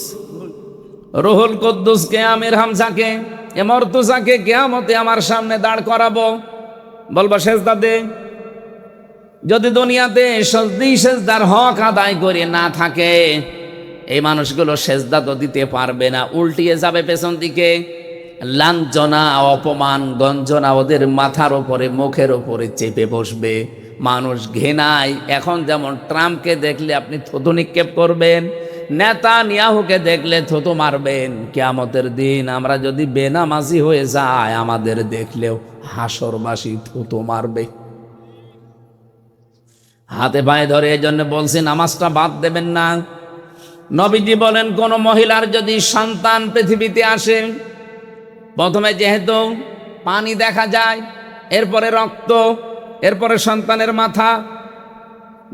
রুহুল কুদ্দুসকে, আমির হামজাকে, এ মর্তুজাকে কিয়ামতে আমার সামনে দাঁড় করাবো, বলবো সেজদা দে। যদি দুনিয়াতে সেজদার হক আদায় করে না থাকে, এই মানুষগুলো সেজদা তো দিতে পারবে না, উল্টিয়ে যাবে পেছন দিকে। লাঞ্ছনা, অপমান, গঞ্জনা ওদের মাথার ওপরে, মুখের ওপরে চেপে বসবে। মানুষ ঘৃণায়, এখন যেমন ট্রাম্পকে দেখলে আপনি থুতু নিক্ষেপ করবেন, নেতানিয়াহুকে দেখলে থুতু মারবেন, কিয়ামতের দিন আমরা যদি বেনামাজি হয়ে যাই, আমাদের দেখলেও হাসরবাসী থুতু মারবে, হাতে পায়ে ধরে। এই জন্য বলছি নামাজটা বাদ দেবেন না। নবীজি বলেন, কোন মহিলার যদি সন্তান পৃথিবীতে আসে, প্রথমে যেহেতু পানি দেখা যায়, এরপরে রক্ত, এরপরে সন্তানের মাথা,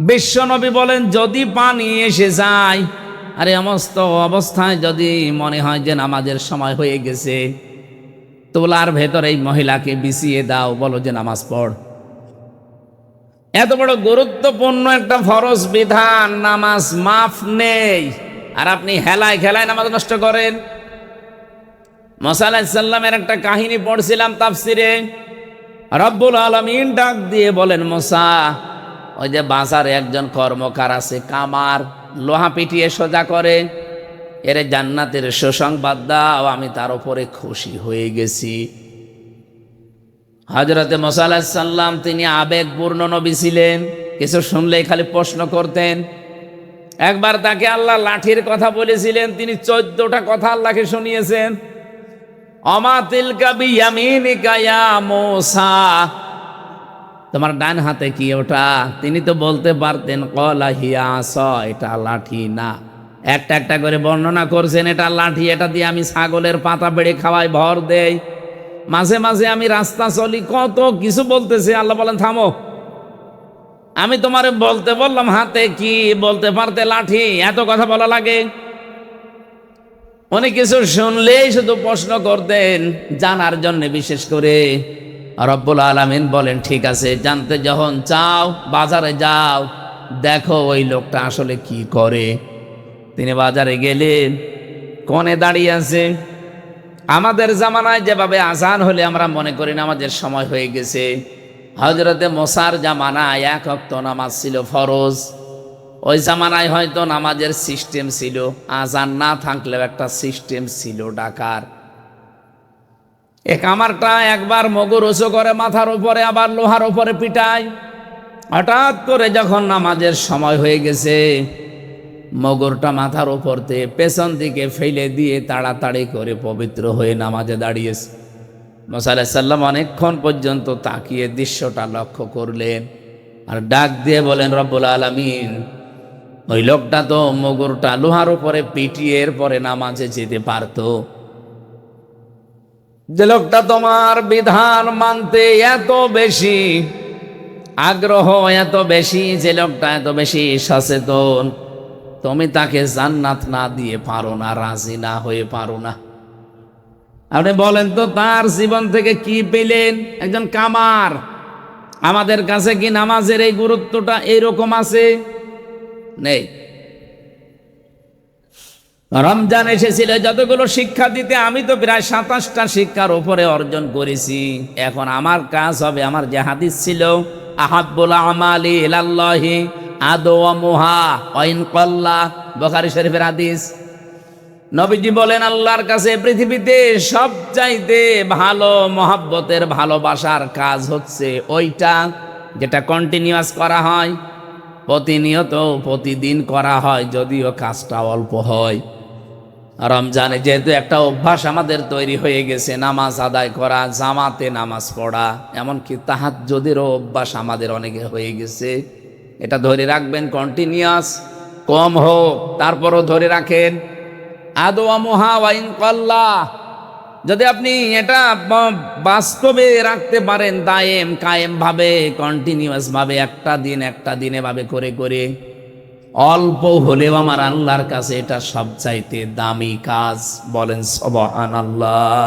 বিশ্ব নবী বলেন যদি পানি এসে যায় আর সমস্ত অবস্থায় যদি মনে হয় যে নামাজের সময় হয়ে গেছে, তোলার ভেতরে এই মহিলাকে বিছিয়ে দাও, বলো যে নামাজ পড়। এত বড় গুরুত্বপূর্ণ একটা ফরজ বিধান, নামাজ মাফ নেই, আর আপনি হেলায় খেলায় নামাজ নষ্ট করেন। মুসা আলাইহিস সালামের একটা কাহিনী পড়ছিলাম তাফসিরে। রব্বুল আলামিন ডাক দিয়ে বলেন, মুসা, ওই যে বাজারে একজন কর্মকার আছে, কামার, লোহা পিটিয়ে সোজা করে, এর জান্নাতের সুসংবাদ দাও, আমি তার উপরে খুশি হয়ে গেছি। হযরতে মুসা আলাইহিস সালাম তিনি আবেগপূর্ণ নবী ছিলেন, কিছু শুনলেই খালি প্রশ্ন করতেন। একবার তাকে আল্লাহ লাঠির কথা বলেছিলেন, তিনি 14টা কথা আল্লাহকে শুনিয়েছেন। অমা তিলকা বিয়ামিনিকা ইয়া মূসা, তোমার ডান হাতে কি ওটা? তিনি তো বলতে পারতেন ক্বালা হিয়া আসা, এটা লাঠি না। একটা একটা করে বর্ণনা করছেন, এটা লাঠি, এটা দিয়ে আমি ছাগলের পাতা বেড়ে খাওয়াই, ভর দেই, মাঝে মাঝে আমি রাস্তা চলি, কত কিছু বলতেছে। আল্লাহ বলেন, থামো, আমি তোমারে বলতে বললাম হাতে কি, বলতে পারতে লাঠি, এত কথা বলা লাগে? অনেক কিছু শুনলেই শুধু প্রশ্ন করতেন, জানার জন্য বিশেষ করে। রব্বুল আলামিন বলেন, ঠিক আছে, জানতে যখন চাও বাজারে যাও, দেখো ওই লোকটা আসলে কি করে। তিনি বাজারে গেলেন, কোণে দাঁড়িয়ে আছে। আমাদের জামানায় যেভাবে আজান হলে আমরা মনে করি নামাজের সময় হয়ে গেছে, হযরতে মুসার জামানায় 1 ওয়াক্ত নামাজ ছিল ফরজ। ওই জামানায় হয়তো নামাজের সিস্টেম ছিল, আজান না থাকলেও একটা সিস্টেম ছিল ডাকার। এ কামারটা একবার মগর উঁচু করে মাথার উপরে, আবার লোহার উপরে পিটায়। হঠাৎ করে যখন নামাজের সময় হয়ে গেছে, মগরটা মাথার উপর দিয়ে পেছন দিকে ফেলে দিয়ে তাড়াতাড়ি করে পবিত্র হয়ে নামাজে দাঁড়িয়েছে। মুসা আলাইহিস সালাম অনেকক্ষণ পর্যন্ত তাকিয়ে দৃশ্যটা লক্ষ্য করলেন, আর ডাক দিয়ে বলেন, রব্বুল আলামিন, ওই লোকটা তো মগরটা লোহার উপরে পিটিয়ে এরপরে নামাজে যেতে পারতো। যে লোকটা তোমার বিধান মানতে এত বেশি আগ্রহ, এত বেশি, যে লোকটা এত বেশি সচেতন, তুমি তাকে জান্নাত না দিয়ে পারো না, রাজি না হয়ে পারো না। আপনি বলেন তো, তার জীবন থেকে কি পেলেন? একজন কামার। আমাদের কাছে কি নামাজের এই গুরুত্বটা এইরকম আছে? নেই। রমজান এসেছিল যতগুলো শিক্ষা দিতে, আমি তো প্রায় 27টা শিক্ষার উপরে অর্জন করেছি। এখন আমার কাজ হবে, আমার যে হাদিস ছিল, আহাব্বুল আমালি ইলাল্লাহি আদওয়ামুহা ওয়া ইন ক্বাল্লা, বুখারী শরীফের হাদিস। নবীজি বলেন, আল্লাহর কাছে পৃথিবীতে সবচাইতে ভালো মহব্বতের ভালোবাসার কাজ হচ্ছে ওইটা যেটা কন্টিনিউয়াস করা হয়, প্রতিনিয়ত প্রতিদিন করা হয়, যদিও কাজটা অল্প হয়। রমজানে যেহেতু একটা অভ্যাস আমাদের তৈরি হয়ে গেছে, নামাজ আদায় করা, জামাতে নামাজ পড়া, এমনকি তাহাজ্জুদেরও অভ্যাস আমাদের অনেকে হয়ে গেছে। এটা ধরে রাখবেন, কন্টিনিউয়াস, কম হোক তারপরও ধরে রাখেন। আদওয়ামুহা ওয়া ইন ক্বাল্লা, যদি আপনি এটা বাস্তবে রাখতে পারেন, দায়েম কায়েম ভাবে, কন্টিনিউয়াস ভাবে, একটা দিন এভাবে করে করে, অল্প হলেও আমার আল্লাহর কাছে এটা সবচাইতে দামি কাজ। বলেন সুবহানাল্লাহ।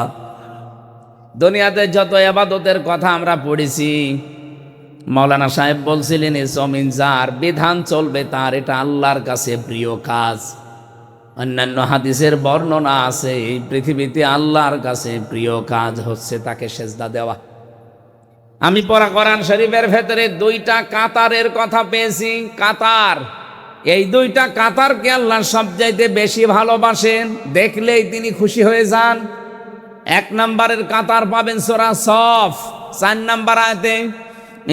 দুনিয়াতে যত ইবাদতের কথা আমরা পড়েছি, মাওলানা সাহেব বলছিলেন, এ জমিন যার, বিধান চলবে তার, এটা আল্লাহর কাছে প্রিয় কাজ। অন্যান্য হাদিসের বর্ণনা আছে, এই পৃথিবীতে আল্লাহর কাছে প্রিয় কাজ হচ্ছে তাকে সেজদা দেওয়া। আমি পড়া কোরআন শরীফের ভেতরে 2টা কাতারের কথা পেয়েছি। কাতার, এই 2টা কাতারকে আল্লাহ সবচাইতে বেশি ভালোবাসেন, দেখলেই তিনি খুশি হয়ে যান। 1 নম্বরের কাতার পাবেন সূরা সফ 4 নম্বর আয়াতে,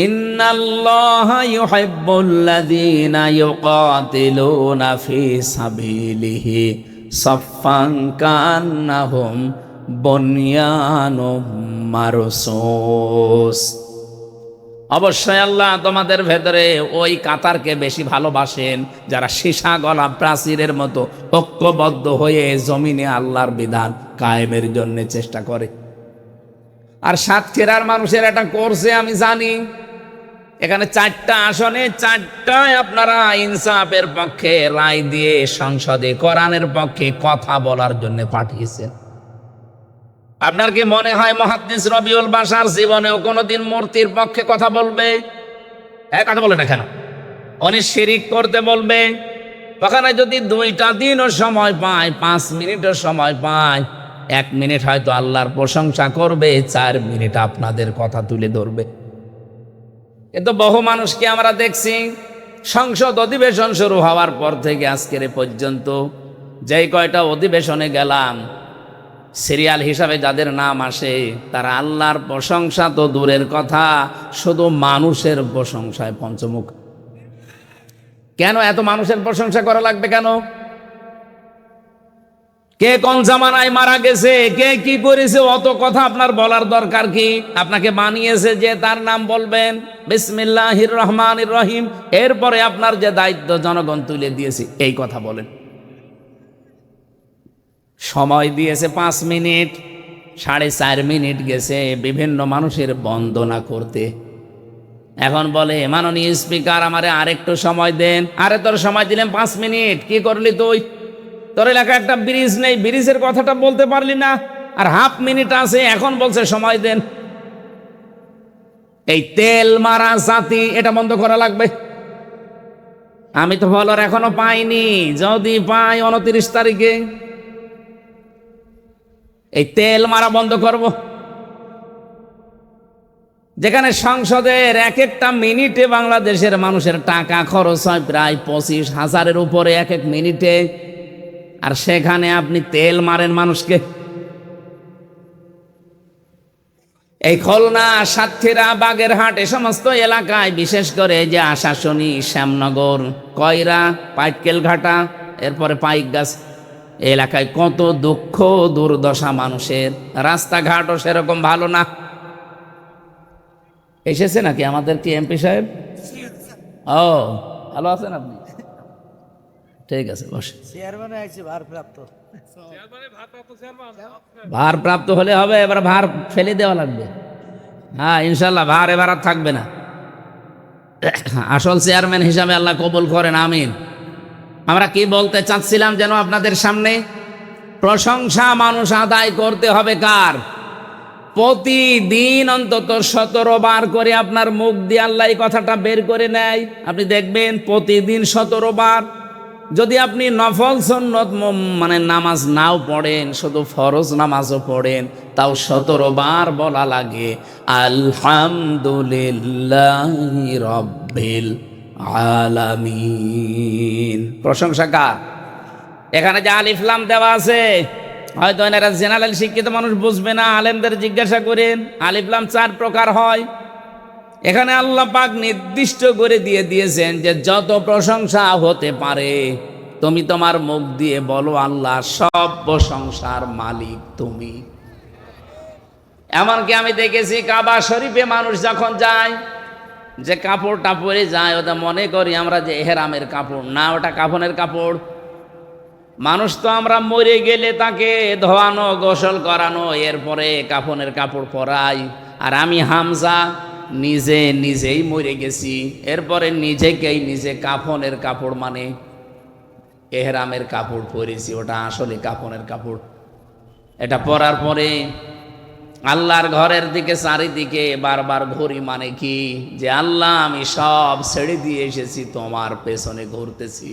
ইন্নাল্লাহা ইউহিব্বুল্লাযীনা ইউকাতিলুনা ফি সাবিলিহি সাফফান কান্নাহুম বুনয়ানুম মারসুস। অবশ্যই আল্লাহ তোমাদের ভেতরে ওই কাতারকে বেশি ভালোবাসেন যারা সীসা গলা প্রাচীরের মতো ঐক্যবদ্ধ হয়ে জমিনে আল্লাহর বিধান কায়েমের জন্য চেষ্টা করে। আর সাতক্ষীরার মানুষের এটা করছে আমি জানি। এখানে 4টা আসনে 4টায় আপনারা ইনসাফের পক্ষে রায় দিয়ে সংসদে কোরআনের পক্ষে কথা বলার জন্য পাঠিয়েছেন। আপনার কি মনে হয় মুহাদ্দিস রবিউল বাশার জীবনেও কোনোদিন মূর্তির পক্ষে কথা বলবে? কথা বলে না কেন? উনি শিরিক করতে বলবে। ওখানে যদি 2টা দিনও সময় পায়, 5 মিনিটও সময় পায়, 1 মিনিট হয়তো আল্লাহর প্রশংসা করবে, 4 মিনিট আপনাদের কথা তুলে ধরবে। কিন্তু বহু মানুষকে আমরা দেখছি সংসদ অধিবেশন শুরু হওয়ার পর থেকে আজকের পর্যন্ত যেই কয়টা অধিবেশনে গেলাম, সিরিয়াল হিসাবে যাদের নাম আসে, তারা আল্লাহর প্রশংসা তো দূরের কথা, শুধু মানুষের প্রশংসায় পঞ্চমুখ। কেন এত মানুষের প্রশংসা করা লাগবে কেন? কে কোন জামানায় মারা গেছে, কে কি করেছে, অত কথা আপনার বলার দরকার কি? আপনাকে বানিয়েছে যে তার নাম বলবেন, বিসমিল্লাহির রহমানির রহিম, এরপরে আপনার যে দায়িত্ব জনগণ তুলে দিয়েছে এই কথা বলেন। সময় দিয়েছে 5 মিনিট, 4.5 মিনিট গেছে বিভিন্ন মানুষের বন্দনা করতে। এখন বলে, মাননীয় স্পিকার আমারে আরেকটু সময় দেন। আরে তোর সময় দিলাম 5 মিনিট, কি করলি তুই? তোর এলাকায় একটা ব্রিজ নেই, ব্রিজের কথাটা বলতে পারলি না, আর হাফ মিনিট আছে, এখন বলছে সময় দেন। এই তেল মারা জাতি, এটা বন্ধ করা লাগবে। আমি তো বলার এখনো পাইনি, যদি পাই 29 তারিখে এই তেল মারা বন্ধ করব। যেখানে সংসদের এক একটা মিনিটে বাংলাদেশের মানুষের টাকা খরচ হয় প্রায় 25,000-এর উপরে এক এক মিনিটে, আর সেখানে আপনি তেল মারেন মানুষকে। এই খুলনা, সাতক্ষীরা, বাগেরহাট এ সমস্ত এলাকায়, বিশেষ করে যে আশাশুনি, শ্যামনগর, কয়রা, পাটকেলঘাটা, এরপরে পাইকগাছ এলাকায় কত দুঃখ দুর্দশা মানুষের। রাস্তাঘাটও সেরকম ভালো না। এসেছে নাকি আমাদের কি এমপি সাহেব? ও, ভালো আছেন আপনি? ঠিক আছে, বসে। ভারপ্রাপ্ত হলে হবে, এবার ভার ফেলে দেওয়া লাগবে। হ্যাঁ, ইনশাল্লাহ ভার এবার আর থাকবে না। আসল চেয়ারম্যান হিসাবে আল্লাহ কবুল করেন, আমিন। আমরা কি বলতে চাচ্ছিলাম যেন আপনাদের সামনে? প্রশংসা মানুষ আদায় করতে হবে কার? প্রতিদিন অন্তত 17 বার করে আপনার মুখ দিয়ে আল্লাহ এই কথাটা বের করে নেয়। আপনি দেখবেন প্রতিদিন 17 বার। যদি আপনি নফল সুন্নত মানে নামাজ নাও পড়েন, শুধু ফরজ নামাজও পড়েন, তাও 17 বার বলা লাগে আলহামদুলিল্লাহি রাব্বিল আলামিন। প্রশংসা কার? এখানে যে আলিফ লাম দেওয়া আছে, হয়তো এনারা জেনারেল শিক্ষিত মানুষ বুঝবে না, আলেমদের জিজ্ঞাসা করেন। আলিফ লাম 4 প্রকার হয়। এখানে আল্লাহ পাক নির্দিষ্ট করে দিয়েছেন যে যত প্রশংসা হতে পারে তুমি তোমার মুখ দিয়ে বলো আল্লাহ, সব প্রশংসার মালিক তুমি। এমনকি আমি দেখেছি কাবা শরীফে মানুষ যখন যায়, যে কাপড়টা পরে যায়, ওটা মনে করি আমরা যে এহরামের কাপড় না, ওটা কাফনের কাপড়। মানুষ তো আমরা মরে গেলে তাকে ধোয়ানো, গোসল করানো, এরপরে কাফনের কাপড় পরাই। আর আমি হামজা নিজেই মরে গেছি, এরপরে নিজেকেই নিজে কাফনের কাপড় মানে এহরামের কাপড় পরেছি। ওটা আসলে কাফনের কাপড়। এটা পরার পরে আল্লাহর ঘরের দিকে চারিদিকে বারবার ঘুরি, মানে কি? যে আল্লাহ, আমি সব ছেড়ে দিয়ে এসেছি, তোমার পেছনে ঘুরতেছি।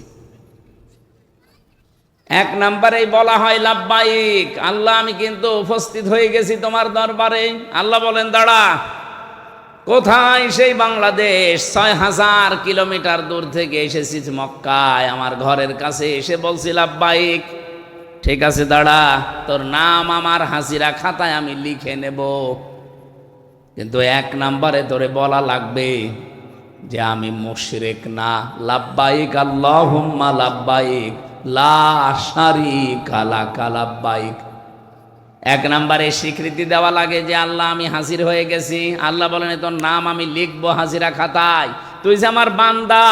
এক নম্বরেই বলা হয় লাব্বাইক, আল্লাহ আমি কিন্তু উপস্থিত হয়ে গেছি তোমার দরবারে। আল্লাহ বলেন দাঁড়া। কোথায়? সেই বাংলাদেশ, 6000 কিলোমিটার দূর থেকে এসেছি মক্কায়, আমার ঘরের কাছে এসে বলছি লাব্বাইক। ঠিক আছে দাঁড়া, তোর নাম আমার হাসিরা খাতায় আমি লিখে নেব, কিন্তু 1 নম্বরে তোরে বলা লাগবে যে আমি মুশরিক না। লাব্বাইক আল্লাহুম্মা লাব্বাইক লা শারীকা লাকা লাব্বাইক। 1 নম্বরে স্বীকৃতি দেওয়া লাগে যে আল্লাহ আমি হাজির হয়ে গেছি। আল্লাহ বলেন তোর নাম আমি লিখবো হাজিরা খাতায়, তুই যে আমার বান্দা,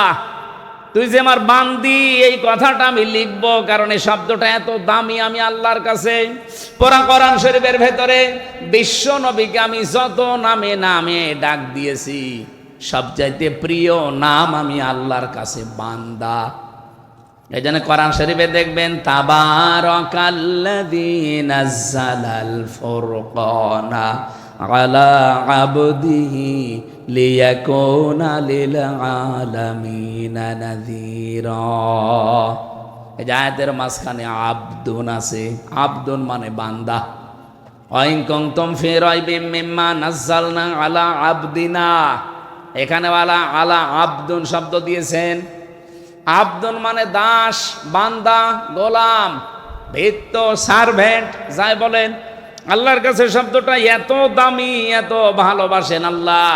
তুই যে আমার বান্দি, এই কথাটা আমি লিখবো, কারণ এই শব্দটা এত দামি আমি আল্লাহর কাছে। পুরা কোরআন শরীফের ভেতরে বিশ্ব নবীকে আমি যত নামে নামে ডাক দিয়েছি, সবচাইতে প্রিয় নাম আমি আল্লাহর কাছে বান্দা। এই জন্য কোরআন শরীফে দেখবেন তাবারাকাল্লাযী নাযালাল ফুরকানা আলা আবদিহি লিয়াকুনা লিল আলামিনা নাযীরা। এই আয়াতের মাঝখানে আবদুন আছে, আবদুন মানে বান্দা। ওয়াইন কুনতুম ফি রাইবিম মিম্মা নাযালনা আলা আবদিনা, এখানে আলা আবদুন শব্দ দিয়েছেন। আবদুন মানে দাস, বান্দা, গোলাম, ভৃত্য, সার্ভেন্ট যাই বলেন। আল্লাহর কাছে শব্দটা এত দামি, এত ভালোবাসেন আল্লাহ।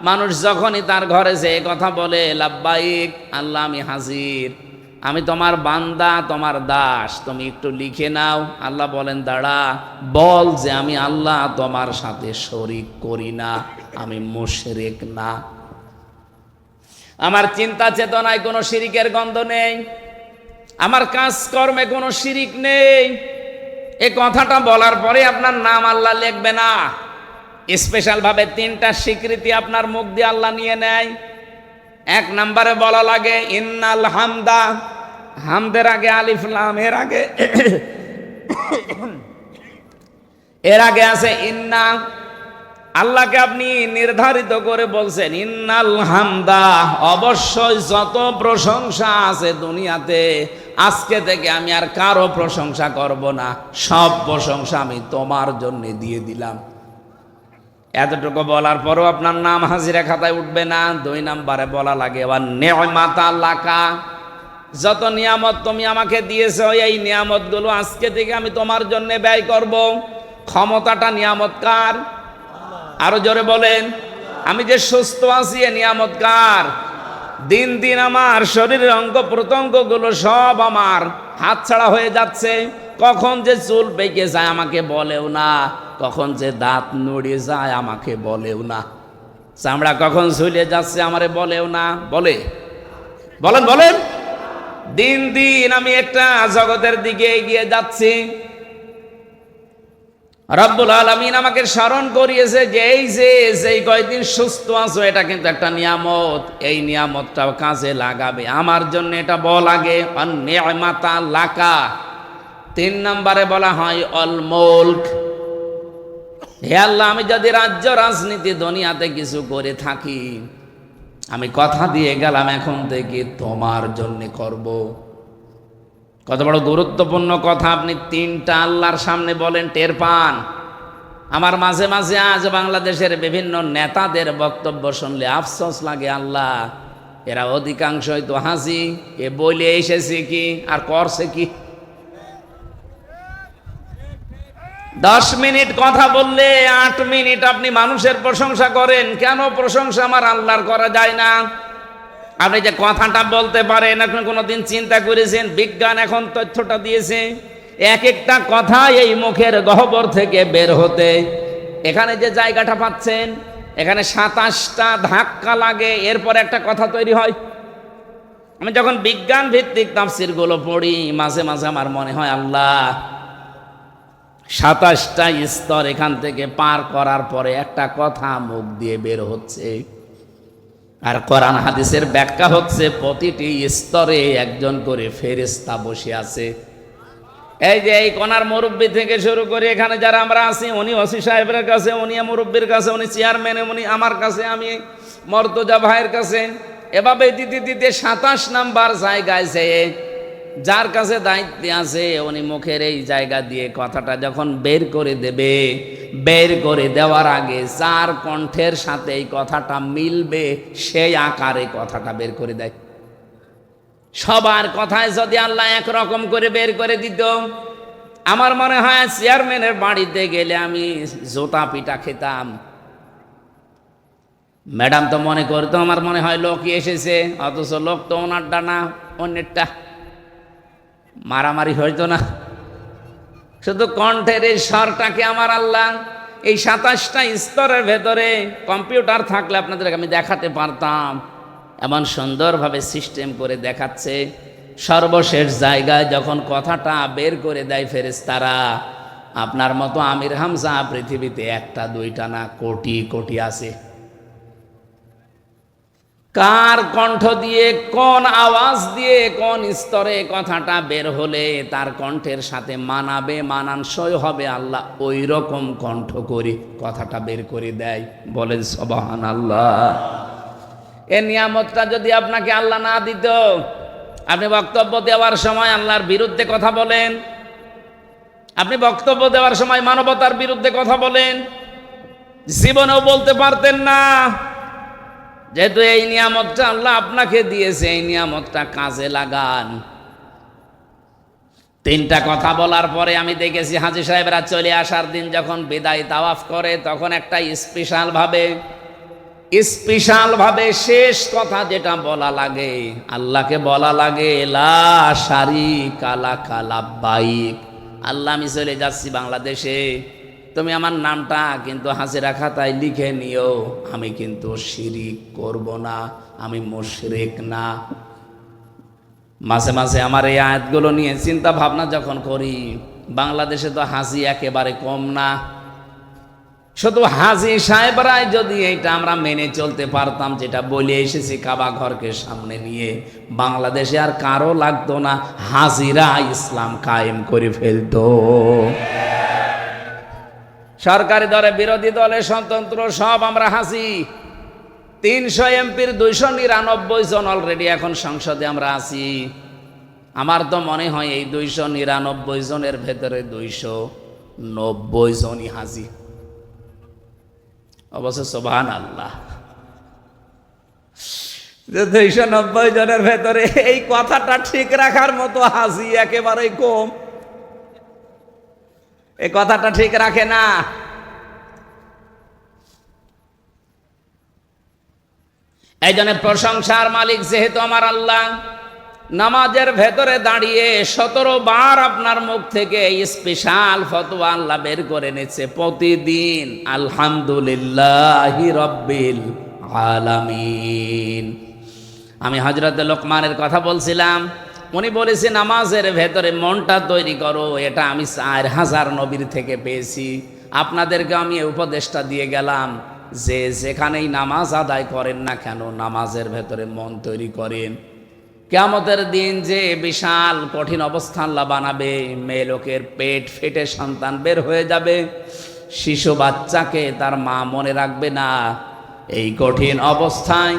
মানুষ যখনই তার ঘরে যে কথা বলে লাব্বাইক আল্লাহ আমি হাজির, আমি তোমার বান্দা, তোমার দাস, তুমি একটু লিখে নাও। আল্লাহ বলেন দাঁড়া, বল যে আমি আল্লাহ তোমার সাথে শরীক করি না, আমি মুশরিক না, আমার চিন্তা চেতনায় কোনো শিরিকের গন্ধ নেই, আমার কাজকর্মে কোনো শিরিক নেই। এই কথাটা বলার পরে আপনার নাম আল্লাহ লিখবে না, স্পেশাল ভাবে 3টা স্বীকৃতি আপনার মুখ দিয়ে আল্লাহ নিয়ে নেয়। 1 নম্বরে বলা লাগে ইন্নাল হামদা, হামদের আগে আলিফ লাম, এর আগে আছে ইন্না। আল্লাহকে আপনি নির্ধারিত করে বলছেন ইন্নাল হামদা, অবশ্যই যত প্রশংসা আছে দুনিয়াতে, আজকে থেকে আমি আর কারো প্রশংসা করব না, সব প্রশংসা আমি তোমার জন্য দিয়ে দিলাম। এতটুকু বলার পরও আপনার নাম হাজিরা খাতায় উঠবে না। 2 নম্বরে বলা লাগে ওয়া নি'মাতা লাকা, যত নিয়ামত তুমি আমাকে দিয়েছো এই নিয়ামতগুলো আজকে থেকে আমি তোমার জন্য ব্যয় করব। ক্ষমতাটা নিয়ামত কার? আরো জোরে বলেন। আমি যে সুস্থ আছি এ নিয়ামত কার? দিন দিন আমার শরীরের অঙ্গ প্রত্যঙ্গগুলো সব আমার হাতছাড়া হয়ে যাচ্ছে। কখন যে চুল পেকে যায় আমাকে বলেও না, কখন যে দাঁত নড়ে যায় আমাকে বলেও না, চামড়া কখন ঝুলে যাচ্ছে আমারে বলেও না। বলেন বলেন। দিন দিন আমি একটা জগতের দিকে এগিয়ে যাচ্ছি। রব্বুল আলামিন আমাকে স্মরণ করিয়েছে যে এই যে কয়দিন সুস্থ আছো এটা কিন্তু একটা নিয়ামত, এই নিয়ামতটাও কাজে লাগাবে আমার জন্য। এটা বল আগে নি'মাতা লাকা। 3 নম্বরে বলা হয় অল মুলক। হে আল্লাহ, আমি যদি রাজ্য রাজনীতি দুনিয়াতে কিছু করে থাকি, আমি কথা দিয়ে গেলাম এখন থেকে তোমার জন্য করব। কত বড় গুরুত্বপূর্ণ কথা আপনি 3টা আল্লাহর সামনে বলেন, টের পান। আমার মাঝে মাঝে আজ বাংলাদেশের বিভিন্ন নেতাদের বক্তব্য শুনলে আফসোস লাগে, আল্লাহ এরা অধিকাংশই তো হাসি, এ বলে এসেছে কি আর করছে কি। 10 মিনিট কথা বললে 8 মিনিট আপনি মানুষের প্রশংসা করেন। কেন প্রশংসা আমার আল্লাহর করা যায় না? আপনি যে কথাটা বলতে পারেন, এখন কোনোদিন চিন্তা করেছেন? বিজ্ঞান এখন তথ্যটা দিয়েছে, এক একটা কথা এই মুখের গহ্বর থেকে বের হতে এখানে যে জায়গাটা পাচ্ছেন, এখানে 27টা ধাক্কা লাগে, এরপর একটা কথা তৈরি হয়। আমি যখন বিজ্ঞান ভিত্তিক তাফসীরগুলো পড়ি মাঝে মাঝে আমার মনে হয়, আল্লাহ 27টা স্তর এখান থেকে পার করার পরে একটা কথা মুখ দিয়ে বের হচ্ছে। আর কোরআন হাদিসের ব্যাখ্যা হচ্ছে প্রতিটি স্তরে একজন করে ফেরেশতা বসে আছে। এই যে এই কোনার মুরব্বী থেকে শুরু করে এখানে যারা আমরা আছি, উনি ওসি সাহেবের কাছে, উনি মুরব্বীর কাছে, উনি চেয়ারম্যান, উনি আমার কাছে, আমি মর্তজা ভাইয়ের কাছে, এভাবে দিতে দিতে 27 নাম্বার জায়গায় যেয়ে যার কাছে দায়িত্ব আছে উনি মুখের এই জায়গা দিয়ে কথাটা যখন বের করে দেবে, বের করে দেওয়ার আগে যার কণ্ঠের সাথে এই কথাটা মিলবে সেই আকারে কথাটা বের করে দেয়। সবার কথায় যদি আল্লাহ একরকম করে বের করে দিত, আমার মনে হয় চেয়ারম্যানের বাড়িতে গেলে আমি জোতা পিটা খেতাম। ম্যাডাম তো মনে করতো আমার মনে হয় লোকই এসেছে, অথচ লোক তো ওনারটা না, অন্যেরটা। মারামারি হইতো না। শুধু কণ্ঠের এই স্বরটাকে আমার আল্লাহ এই 27টা স্তরের ভেতরে কম্পিউটার থাকলে আপনাদের আমি দেখাতে পারতাম, এমন সুন্দরভাবে সিস্টেম করে দেখাচ্ছে। সর্বশেষ জায়গায় যখন কথাটা বের করে দেয় ফেরেশতারা, আপনার মতো আমির হামজা পৃথিবীতে 1টা 2টা না, কোটি কোটি আছে। কার কণ্ঠ দিয়ে, কোন আওয়াজ দিয়ে, কোন স্তরে কথাটা বের হলে তার কণ্ঠের সাথে মানাবে, মানানসই হবে, আল্লাহ ওই রকম কণ্ঠ করে কথাটা বের করে দেয়। বলেন সুবহানাল্লাহ। এই নিয়ামতটা যদি আপনাকে আল্লাহ না দিত, আপনি বক্তব্য দেওয়ার সময় আল্লাহর বিরুদ্ধে কথা বলেন, আপনি বক্তব্য দেওয়ার সময় মানবতার বিরুদ্ধে কথা বলেন, জীবনেও বলতে পারতেন না। যেহেতু এই নিয়ামতটা আল্লাহ আপনাকে দিয়েছে, এই নিয়ামতটা কাজে লাগান। 3টা কথা বলার পরে আমি দেখেছি হাজী সাহেবরা চলে আসার দিন যখন বিদায় তাওয়াফ করে, তখন একটা স্পেশাল ভাবে শেষ কথা যেটা বলা লাগে, আল্লাহকে বলা লাগে লা শারীকা লাকা লাব্বাইক। আল্লাহ আমি চলে যাচ্ছি বাংলাদেশে, তুমি আমার নামটা কিন্তু হাজিরা খাতায় লিখে নিও, আমি কিন্তু শিরিক করব না, আমি মুশরিক না। মাঝে মাঝে আমার এই আয়াতগুলো নিয়ে চিন্তা ভাবনা যখন করি, বাংলাদেশে তো হাজি একেবারে কম না। শুধু হাজি সাহেবরাই যদি এইটা আমরা মেনে চলতে পারতাম, যেটা বলে এসেছি কাবা ঘরকে সামনে নিয়ে, বাংলাদেশে আর কারো লাগতো না, হাজিরা ইসলাম কায়েম করে ফেলতো। সরকারি দলে, বিরোধী দলে, স্বতন্ত্র সব আমরা হাসি। 300 এমপির 299 জন অলরেডি এখন সংসদে আমরা আছি। আমার তো মনে হয় এই 299 জনের ভেতরে 290 জনই হাজি। অবশ্য সুবহানাল্লাহ, যে 290 জনের ভেতরে এই কথাটা ঠিক রাখার মতো হাসি একেবারেই কম। এই কথাটা ঠিক রাখে না। এই জন্য প্রশংসার মালিক যেহেতু আমার আল্লাহ, নামাজের ভেতরে দাঁড়িয়ে 17 বার আপনার মুখ থেকে স্পেশাল ফতোয়া আল্লাহ বের করে নিচ্ছে প্রতিদিন, আলহামদুলিল্লাহি রাব্বিল আলামিন। আমি হযরত লোকমানের কথা বলছিলাম, উনি বলেছে নামাজের ভেতরে মনটা তৈরি করো। এটা আমি 4000 নবীর থেকে পেয়েছি। আপনাদেরকে আমি এই উপদেশটা দিয়ে গেলাম যে যেখানেই নামাজ আদায় করেন না কেন, নামাজের ভেতরে মন তৈরি করেন। কিয়ামতের দিন যে বিশাল কঠিন অবস্থা আল্লাহ বানাবে, মেয়ে লোকের পেট ফেটে সন্তান বের হয়ে যাবে, শিশু বাচ্চাকে তার মা মনে রাখবে না। এই কঠিন অবস্থায়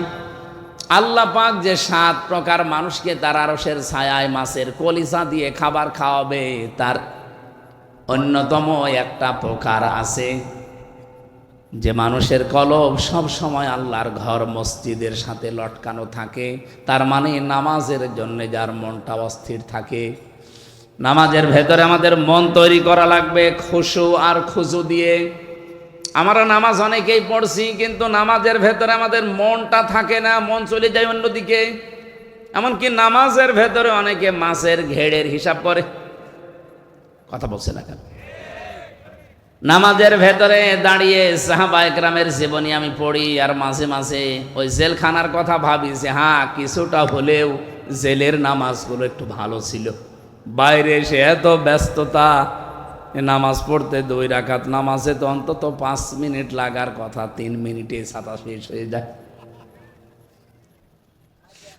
আল্লাহ পাক যে 7 প্রকার মানুষকে তার আরশের ছায়ায় মাছের কলিজা দিয়ে খাবার খাওয়াবে, তার অন্যতম একটা প্রকার আছে যে মানুষের কলব সব সময় আল্লাহর ঘর মসজিদের সাথে লটকানো থাকে। তার মানে নামাজের জন্য যার মনটা অস্থির থাকে। নামাজের ভেতরে আমাদের মন তৈরি করা লাগবে খুশু আর খুজু দিয়ে। আমরা নামাজ অনেকেই পড়ছি, কিন্তু নামাজের ভেতরে আমাদের মনটা থাকে না, মন চলে যায় অন্যদিকে। এমনকি নামাজের ভেতরে অনেকে মাছের ঘেড়ের হিসাব করে। কথা বলছে না কেন? নামাজের ভেতরে দাঁড়িয়ে সাহাবায়ে কেরামের জীবনী আমি পড়ি, আর মাঝে মাঝে ওই জেলখানার কথা ভাবি যে হ্যাঁ, কিছুটা হলেও জেলের নামাজগুলো একটু ভালো ছিল। বাইরে এসে এত ব্যস্ততা, নামাজ পড়তে 2 রাকাত নামাজে তো অন্তত 5 মিনিট লাগার কথা, 3 মিনিটে ছাতা শেষ হয়ে যায়।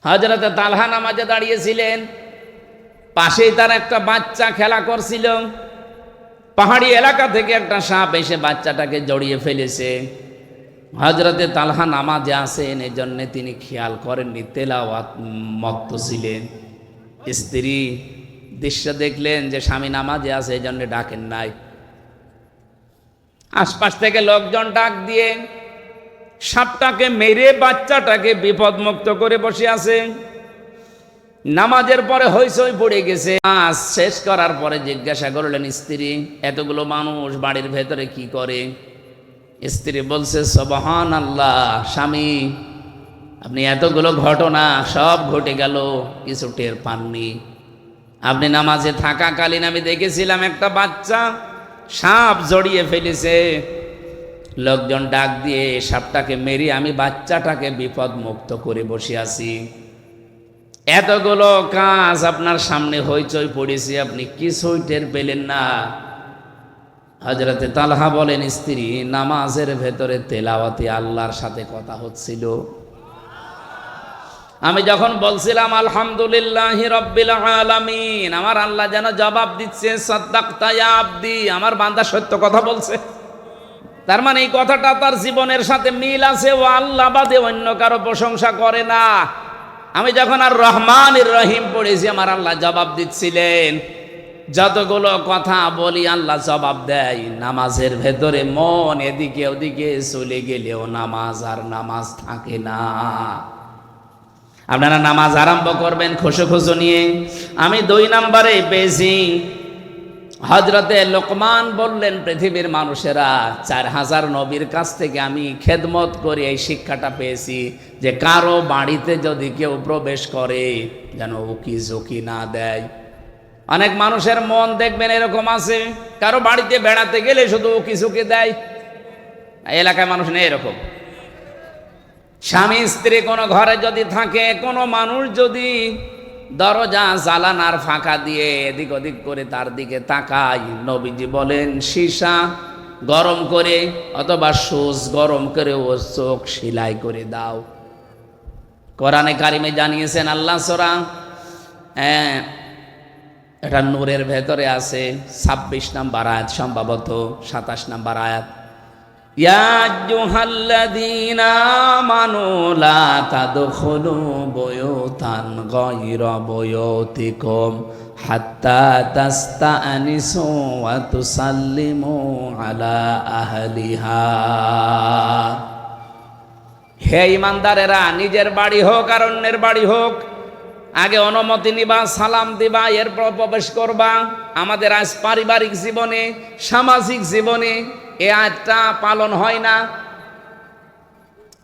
হযরত তালহা নামাজে দাঁড়িয়েছিলেন, পাশেই তার একটা বাচ্চা খেলা করছিল। পাহাড়ি এলাকা থেকে একটা সাপ এসে বাচ্চাটাকে জড়িয়ে ফেলেছে। হযরতে তালহা নামাজে আসেন, এই জন্য তিনি খেয়াল করেননি, তেলাওয়াত মত্ত ছিলেন। স্ত্রী দৃশ্য দেখলেন যে স্বামী নামাজে আছে, এই জন্য ডাকেন নাই। আশপাশ থেকে লোকজন ডাক দিয়ে সাপটাকে মেরে বাচ্চাটাকে বিপদমুক্ত করে বসে আছে। নামাজের পরে হইচই পড়ে গেছে। শেষ করার পরে জিজ্ঞাসা করলেন স্ত্রী, এতগুলো মানুষ বাড়ির ভেতরে কি করে? স্ত্রী বলছে, সুবহানাল্লাহ স্বামী, আপনি এতগুলো ঘটনা সব ঘটে গেল, কিছু টের পাননি। আপনি নামাজে থাকাকালীন আমি দেখেছিলাম একটা বাচ্চা সাপ জড়িয়ে ফেলেছে। লোকজন ডাক দিয়ে সাপটাকে মেরে আমি বাচ্চাটাকে বিপদ মুক্ত করে বসে আছি। এতগুলো কাজ আপনার সামনে হইচই পড়েছি, আপনি কিছুই টের পেলেন না। হযরতে তালহা বলেন, স্ত্রী নামাজের ভেতরে তেলাওয়াতে আল্লাহর সাথে কথা হচ্ছিল। আমি যখন বলছিলাম আলহামদুলিল্লাহি রাব্বিল আলামিন, আমার আল্লাহ যেন জবাব দিচ্ছে, সাদ্দাকতা ইয়া আবদি, আমার বান্দা সত্য কথা বলছে। তার মানে এই কথাটা তার জীবনের সাথে মিল আছে। ও আল্লাহ বাদে অন্য কারো প্রশংসা করে না। আমি যখন আর রহমানির রহিম পড়েছি, আমার আল্লাহ জবাব দিচ্ছিলেন। যতগুলো কথা বলি আল্লাহ জবাব দেয়। নামাজের ভেতরে মন এদিকে ওদিকে চলে গেলেও নামাজ আর নামাজ থাকে না। আপনারা নামাজ আরম্ভ করবেন খুশু খুশু নিয়ে। আমি 2 নম্বরে পেয়েছি, হযরতে লোকমান বললেন, পৃথিবীর মানুষেরা 4000 নবীর কাছ থেকে আমি খেদমত করে এই শিক্ষাটা পেয়েছি যে কারো বাড়িতে যদি কেউ প্রবেশ করে যেন উকি ঝুঁকি না দেয়। অনেক মানুষের মন দেখবেন এরকম আছে, কারো বাড়িতে বেড়াতে গেলে শুধু উকি ঝুঁকি দেয়। এলাকায় মানুষ নেই এরকম। স্বামী স্ত্রী কোনো ঘরে যদি থাকে, কোনো মানুষ যদি দরজা জালানার ফাঁকা দিয়ে এদিক ওদিক করে তার দিকে তাকায়, নবীজি বলেন সীসা গরম করে অথবা সুচ গরম করে ও চোখ সেলাই করে দাও। কোরআনে কারিমে জানিয়েছেন আল্লাহ সূরা, এটা নূরের ভেতরে আছে 26 নম্বর আয়াত, সম্ভবত 27 নম্বর আয়াত। ইয়া আইয়ুহাল্লাযীনা আমানু লা তাদখুলু বুয়ুতান গায়রা বুয়ুতিকুম হাত্তা তাস্তানিসু ওয়া তুসাল্লিমু আলা আহলিহা। হে ইমানদারেরা, নিজের বাড়ি হোক আর অন্যের বাড়ি হোক, আগে অনুমতি নিবা, সালাম দিবা, এরপর প্রবেশ করবা। আমাদের আজ পারিবারিক জীবনে, সামাজিক জীবনে এ আয়াতটা পালন হয় না।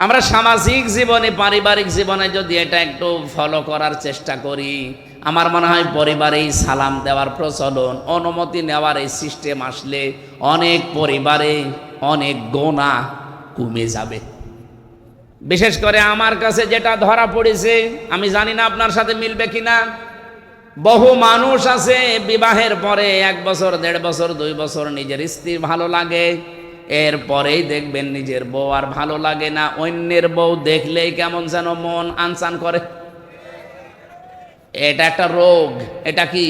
আমরা সামাজিক জীবনে, পারিবারিক জীবনে যদি এটা একটু ফলো করার চেষ্টা করি, আমার মনে হয় পরিবারেই সালাম দেওয়ার প্রচলন, অনুমতি নেওয়ার এই সিস্টেম আসলে অনেক পরিবারে অনেক গোনা কমে যাবে। বিশেষ করে আমার কাছে যেটা ধরা পড়েছে, আমি জানি না আপনার সাথে মিলবে কিনা, বহু মানুষ আছে বিবাহের পরে 1 বছর, 1.5 বছর, 2 বছর নিজের স্ত্রী ভালো লাগে, এরপরেই দেখবেন নিজের বউ আর ভালো লাগে না, অন্যের বউ দেখলেই কেমন যেন মন আনচান করে। এটা একটা রোগ। এটা কি?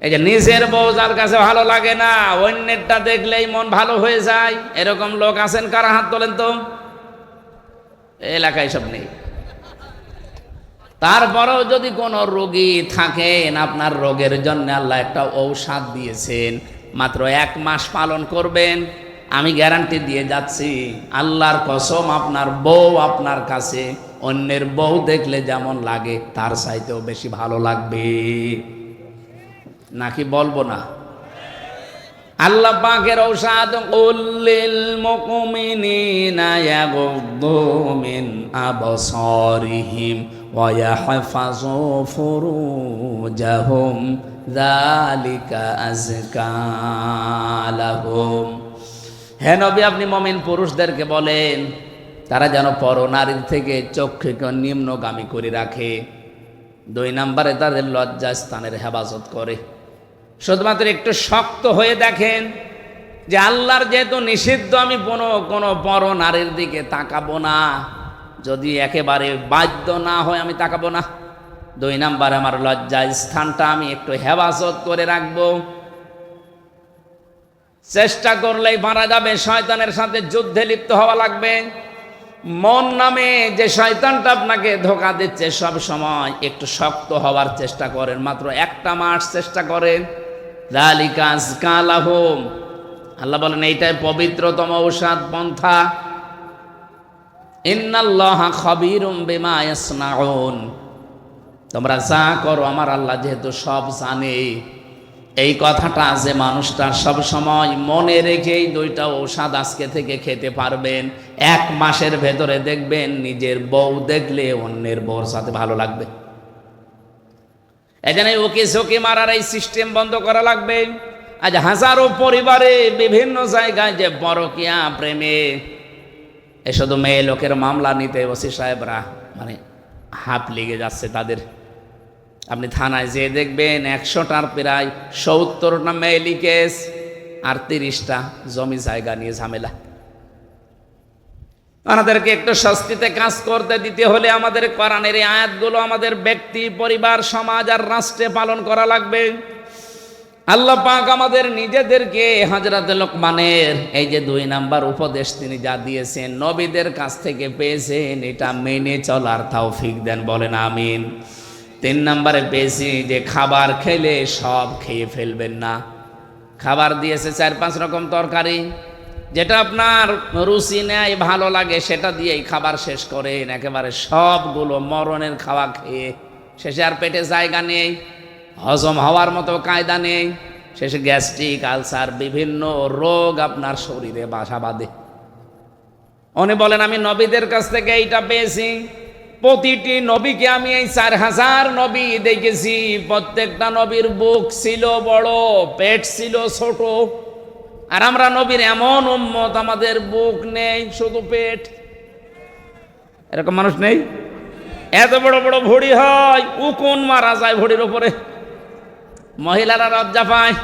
এই যে নিজের বউ যার কাছে ভালো লাগে না, অন্যেরটা দেখলেই মন ভালো হয়ে যায়, এরকম লোক আছেন কারা? হাত তোলেন তো। এলাকায় সব নেই। তারপরেও যদি কোনো রোগী থাকেন, আপনার রোগের জন্য আল্লাহ একটা ঔষধ দিয়েছেন, মাত্র 1 মাস পালন করবেন, আমি গ্যারান্টি দিয়ে যাচ্ছি, আল্লাহর কসম, আপনার বউ আপনার কাছে অন্যের বউ দেখলে যেমন লাগে তার চাইতেও বেশি ভালো লাগবে। নাকি বলবো না? আল্লাহ পাকের ঔষধ, কুল্লিল মুমিনিনা ইয়াগুদ্দু মিন আবসারিহিম ওয়া ইয়াহফাযু ফুরুজাহুম যালিকা আযকা লাহুম। হে নবী, আপনি মুমিন পুরুষদেরকে বলেন তারা যেন পরনারীর থেকে চক্ষুকে নিম্নগামী করে রাখে। 2 নম্বরে তাদের লজ্জা স্থানের হেফাজত করে। শুধুমাত্র একটু শক্ত হয়ে দেখেন যে আল্লাহর যেহেতু নিষিদ্ধ, আমি কোনো পরনারীর দিকে তাকাবো না, যদি একেবারে বাধ্য না হয় আমি তাকাবো না। 2 নম্বরে আমার লজ্জা স্থানটা আমি একটু হেফাজত করে রাখবো। চেষ্টা করলেই পারা যাবে, শয়তানের সাথে যুদ্ধে লিপ্ত হওয়া লাগবে। মন নামে যে শয়তানটা আপনাকে ধোঁকা দিচ্ছে, সব সময় একটু শক্ত হওয়ার চেষ্টা করেন, মাত্র 1 মাস চেষ্টা করেন। যালিকা আযকা লাহুম, আল্লাহ বলেন এইটাই পবিত্রতম ঔষধ পন্থা। ইন্নাল্লাহা খাবীরুম বিমা ইয়াসনাউন, তোমরা যা করো আমার আল্লাহ যেহেতু সব জানে। এই কথাটা যে মানুষটা সব সময় মনে রেখেই 2টা ঔষধ আজকে থেকে খেতে পারবেন, 1 মাসের ভেতরে দেখবেন নিজের বউ দেখলে অন্যের বউর সাথে ভালো লাগবে। এই জন্য ওকে ঝোঁকে মারার এই সিস্টেম বন্ধ করা লাগবে। আজ হাজারো পরিবারে বিভিন্ন জায়গায় যে পরকীয়া প্রেমে, এ শুধু মেয়ে লোকের মামলা নিতে ওসি সাহেবরা মানে হাত লেগে যাচ্ছে তাদের। আপনি থানায় যেয়ে দেখবেন 100টার প্রায় 70টা মেয়েলি কেস আর 30টা জমি জায়গা নিয়ে ঝামেলা। আমাদেরকে একটু শাস্তিতে কাজ করতে দিতে হলে আমাদের কোরআনের এই আয়াতগুলো আমাদের ব্যক্তি, পরিবার, সমাজ আর রাষ্ট্রে পালন করা লাগবে। আল্লাহ পাক আমাদের নিজেদেরকে হযরত লোকমানের এই যে 2 নাম্বার উপদেশ তিনি যা দিয়েছেন, নবীদের কাছ থেকে পেয়েছেন, এটা মেনে চলার তৌফিক দেন, বলেন আমিন। 3 নম্বরে পেয়েছি যে খাবার খেলে সব খেয়ে ফেলবেন না। খাবার দিয়েছে 4-5 রকম তরকারি, যেটা আপনার রুচি নেয়, ভালো লাগে, সেটা দিয়েই খাবার শেষ করেন। একেবারে সবগুলো মরণের খাওয়া খেয়ে শেষে আর পেটে জায়গা নেই, হজম হওয়ার মতো কায়দা নেই, শেষে গ্যাস্ট্রিক, আলসার, বিভিন্ন রোগ আপনার শরীরে বাসা বাঁধে। উনি বলেন আমি নবীদের কাছ থেকে এইটা পেয়েছি। প্রতিটি নবীকে আমি এই 4000 নবী দেখেছি, প্রত্যেকটা নবীর বুক ছিল বড়, পেট ছিল ছোট। আর আমরা নবীর এমন উম্মত, আমাদের বুক নেই, শুধু পেট। এরকম মানুষ নেই? এত বড় বড় ভুঁড়ি হয়, উকুন মারা যায় ভুঁড়ির উপরে। মহিলারা লজ্জা পায়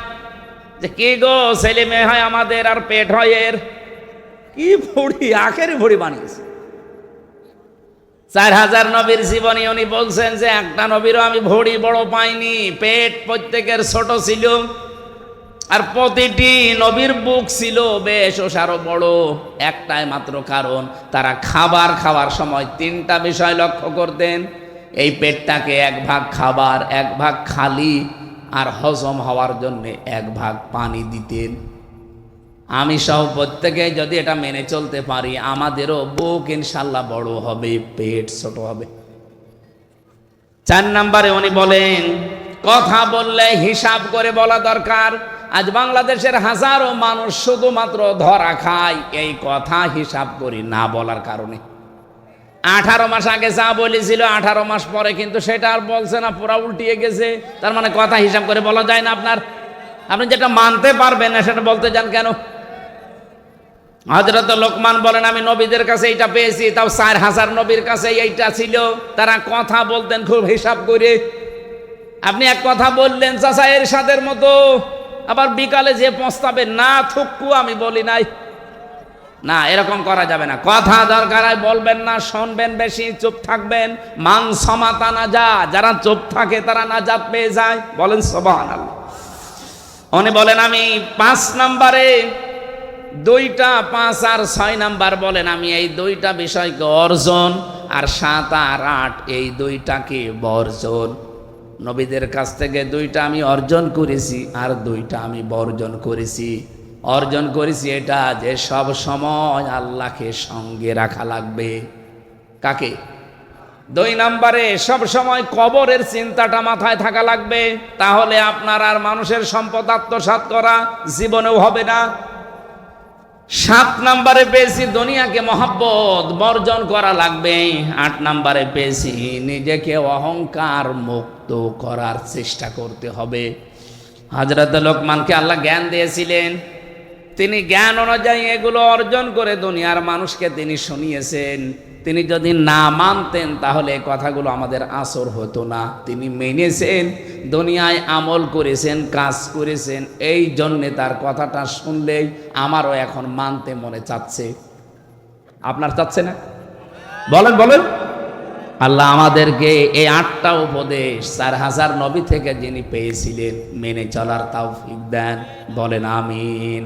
যে কি গো, ছেলে মেয়ে হয় আমাদের আর পেট হয় এর। কি ভুঁড়ি, আখের ভুঁড়ি বানিয়েছে। 4000 নবীর জীবনী উনি বলছেন যে একটা নবীরও আমি ভুঁড়ি বড় পাইনি, পেট প্রত্যেকের ছোট ছিল। আর প্রতিটি নবীর বুক ছিল বেশ ওসারও বড়। একটাই মাত্র কারণ, তারা খাবার খাওয়ার সময় 3টা বিষয় লক্ষ্য করতেন। এই পেটটাকে এক ভাগ খাবার, এক ভাগ খালি আর হজম হওয়ার জন্য এক ভাগ পানি দিতেন। আমি সহ প্রত্যেকে যদি এটা মেনে চলতে পারি, আমাদেরও বুক ইনশাল্লাহ বড় হবে, পেট ছোট হবে। 4 নম্বরে উনি বলেন, কথা বললে হিসাব করে বলা দরকার। আজ বাংলাদেশের হাজারো মানুষ শুধুমাত্র ধরা খায় এই কথা হিসাব করি না বলার কারণে। 18 মাস আগে যা বলেছিল 18 মাস পরে কিন্তু সেটা আর বলছে না, পুরা উল্টিয়ে গেছে। তার মানে কথা হিসাব করে বলা যায় না। আপনি যেটা মানতে পারবেন না সেটা বলতে যান কেন? হযরত লোকমান বলেন, আমি নবীদের কাছে এইটা পেয়েছি, তাও 4000 নবীর কাছে এইটা ছিল। তারা কথা বলতেন খুব হিসাব করে। আপনি এক কথা বললেন চাচা এরশাদের মতো, আবার বিকালে যে পস্তাবেন না থুক্কু আমি বলি নাই, না এরকম করা যাবে না। কথা দরকার হয় বলবেন না, শুনবেন বেশি, চুপ থাকবেন। মান সমাতা না যা, যারা চুপ থাকে তারা নাজাত পেয়ে যায়। বলেন সুবহানাল্লাহ। উনি বলেন আমি 5 নম্বরে 2টা 5 আর 6 নাম্বার বলেন আমি এই 2টা বিষয়কে অর্জন, আর 7 আর 8 এই 2টাকে বর্জন। নবীদের কাছ থেকে 2টা আমি অর্জন করেছি আর 2টা আমি বর্জন করেছি। অর্জন করেছি এটা যে সব সময় আল্লাহকে সঙ্গে রাখা লাগবে। কাকে? 2 নম্বরে সব সময় কবরের চিন্তাটা মাথায় থাকা লাগবে, তাহলে আপনার আর মানুষের সম্পদ আত্মসাৎ করা জীবনেও হবে না। 7 নম্বরে পেয়েছি দুনিয়াকে মহব্বত বর্জন করা লাগবে। 8 নম্বরে পেয়েছি নিজেকে অহংকার মুক্ত করার চেষ্টা করতে হবে। হযরত লোকমানকে আল্লাহ জ্ঞান দিয়েছিলেন, তিনি জ্ঞান অনুযায়ী এগুলো অর্জন করে দুনিয়ার মানুষকে তিনি শুনিয়েছেন। তিনি যদি না মানতেন তাহলে কথাগুলো আমাদের আসর হতো না। তিনি মেনেছেন, দুনিয়ায় আমল করেছেন, কাজ করেছেন, এই জন্যে তার কথাটা শুনলেই আমারও এখন মানতে মনে চাচ্ছে। আপনার চাচ্ছে না? বলেন বলেন। আল্লাহ আমাদেরকে এই 8টা উপদেশ 4000 নবী থেকে যিনি পেয়েছিলেন মেনে চলার তৌফিক দেন। বলেন আমিন।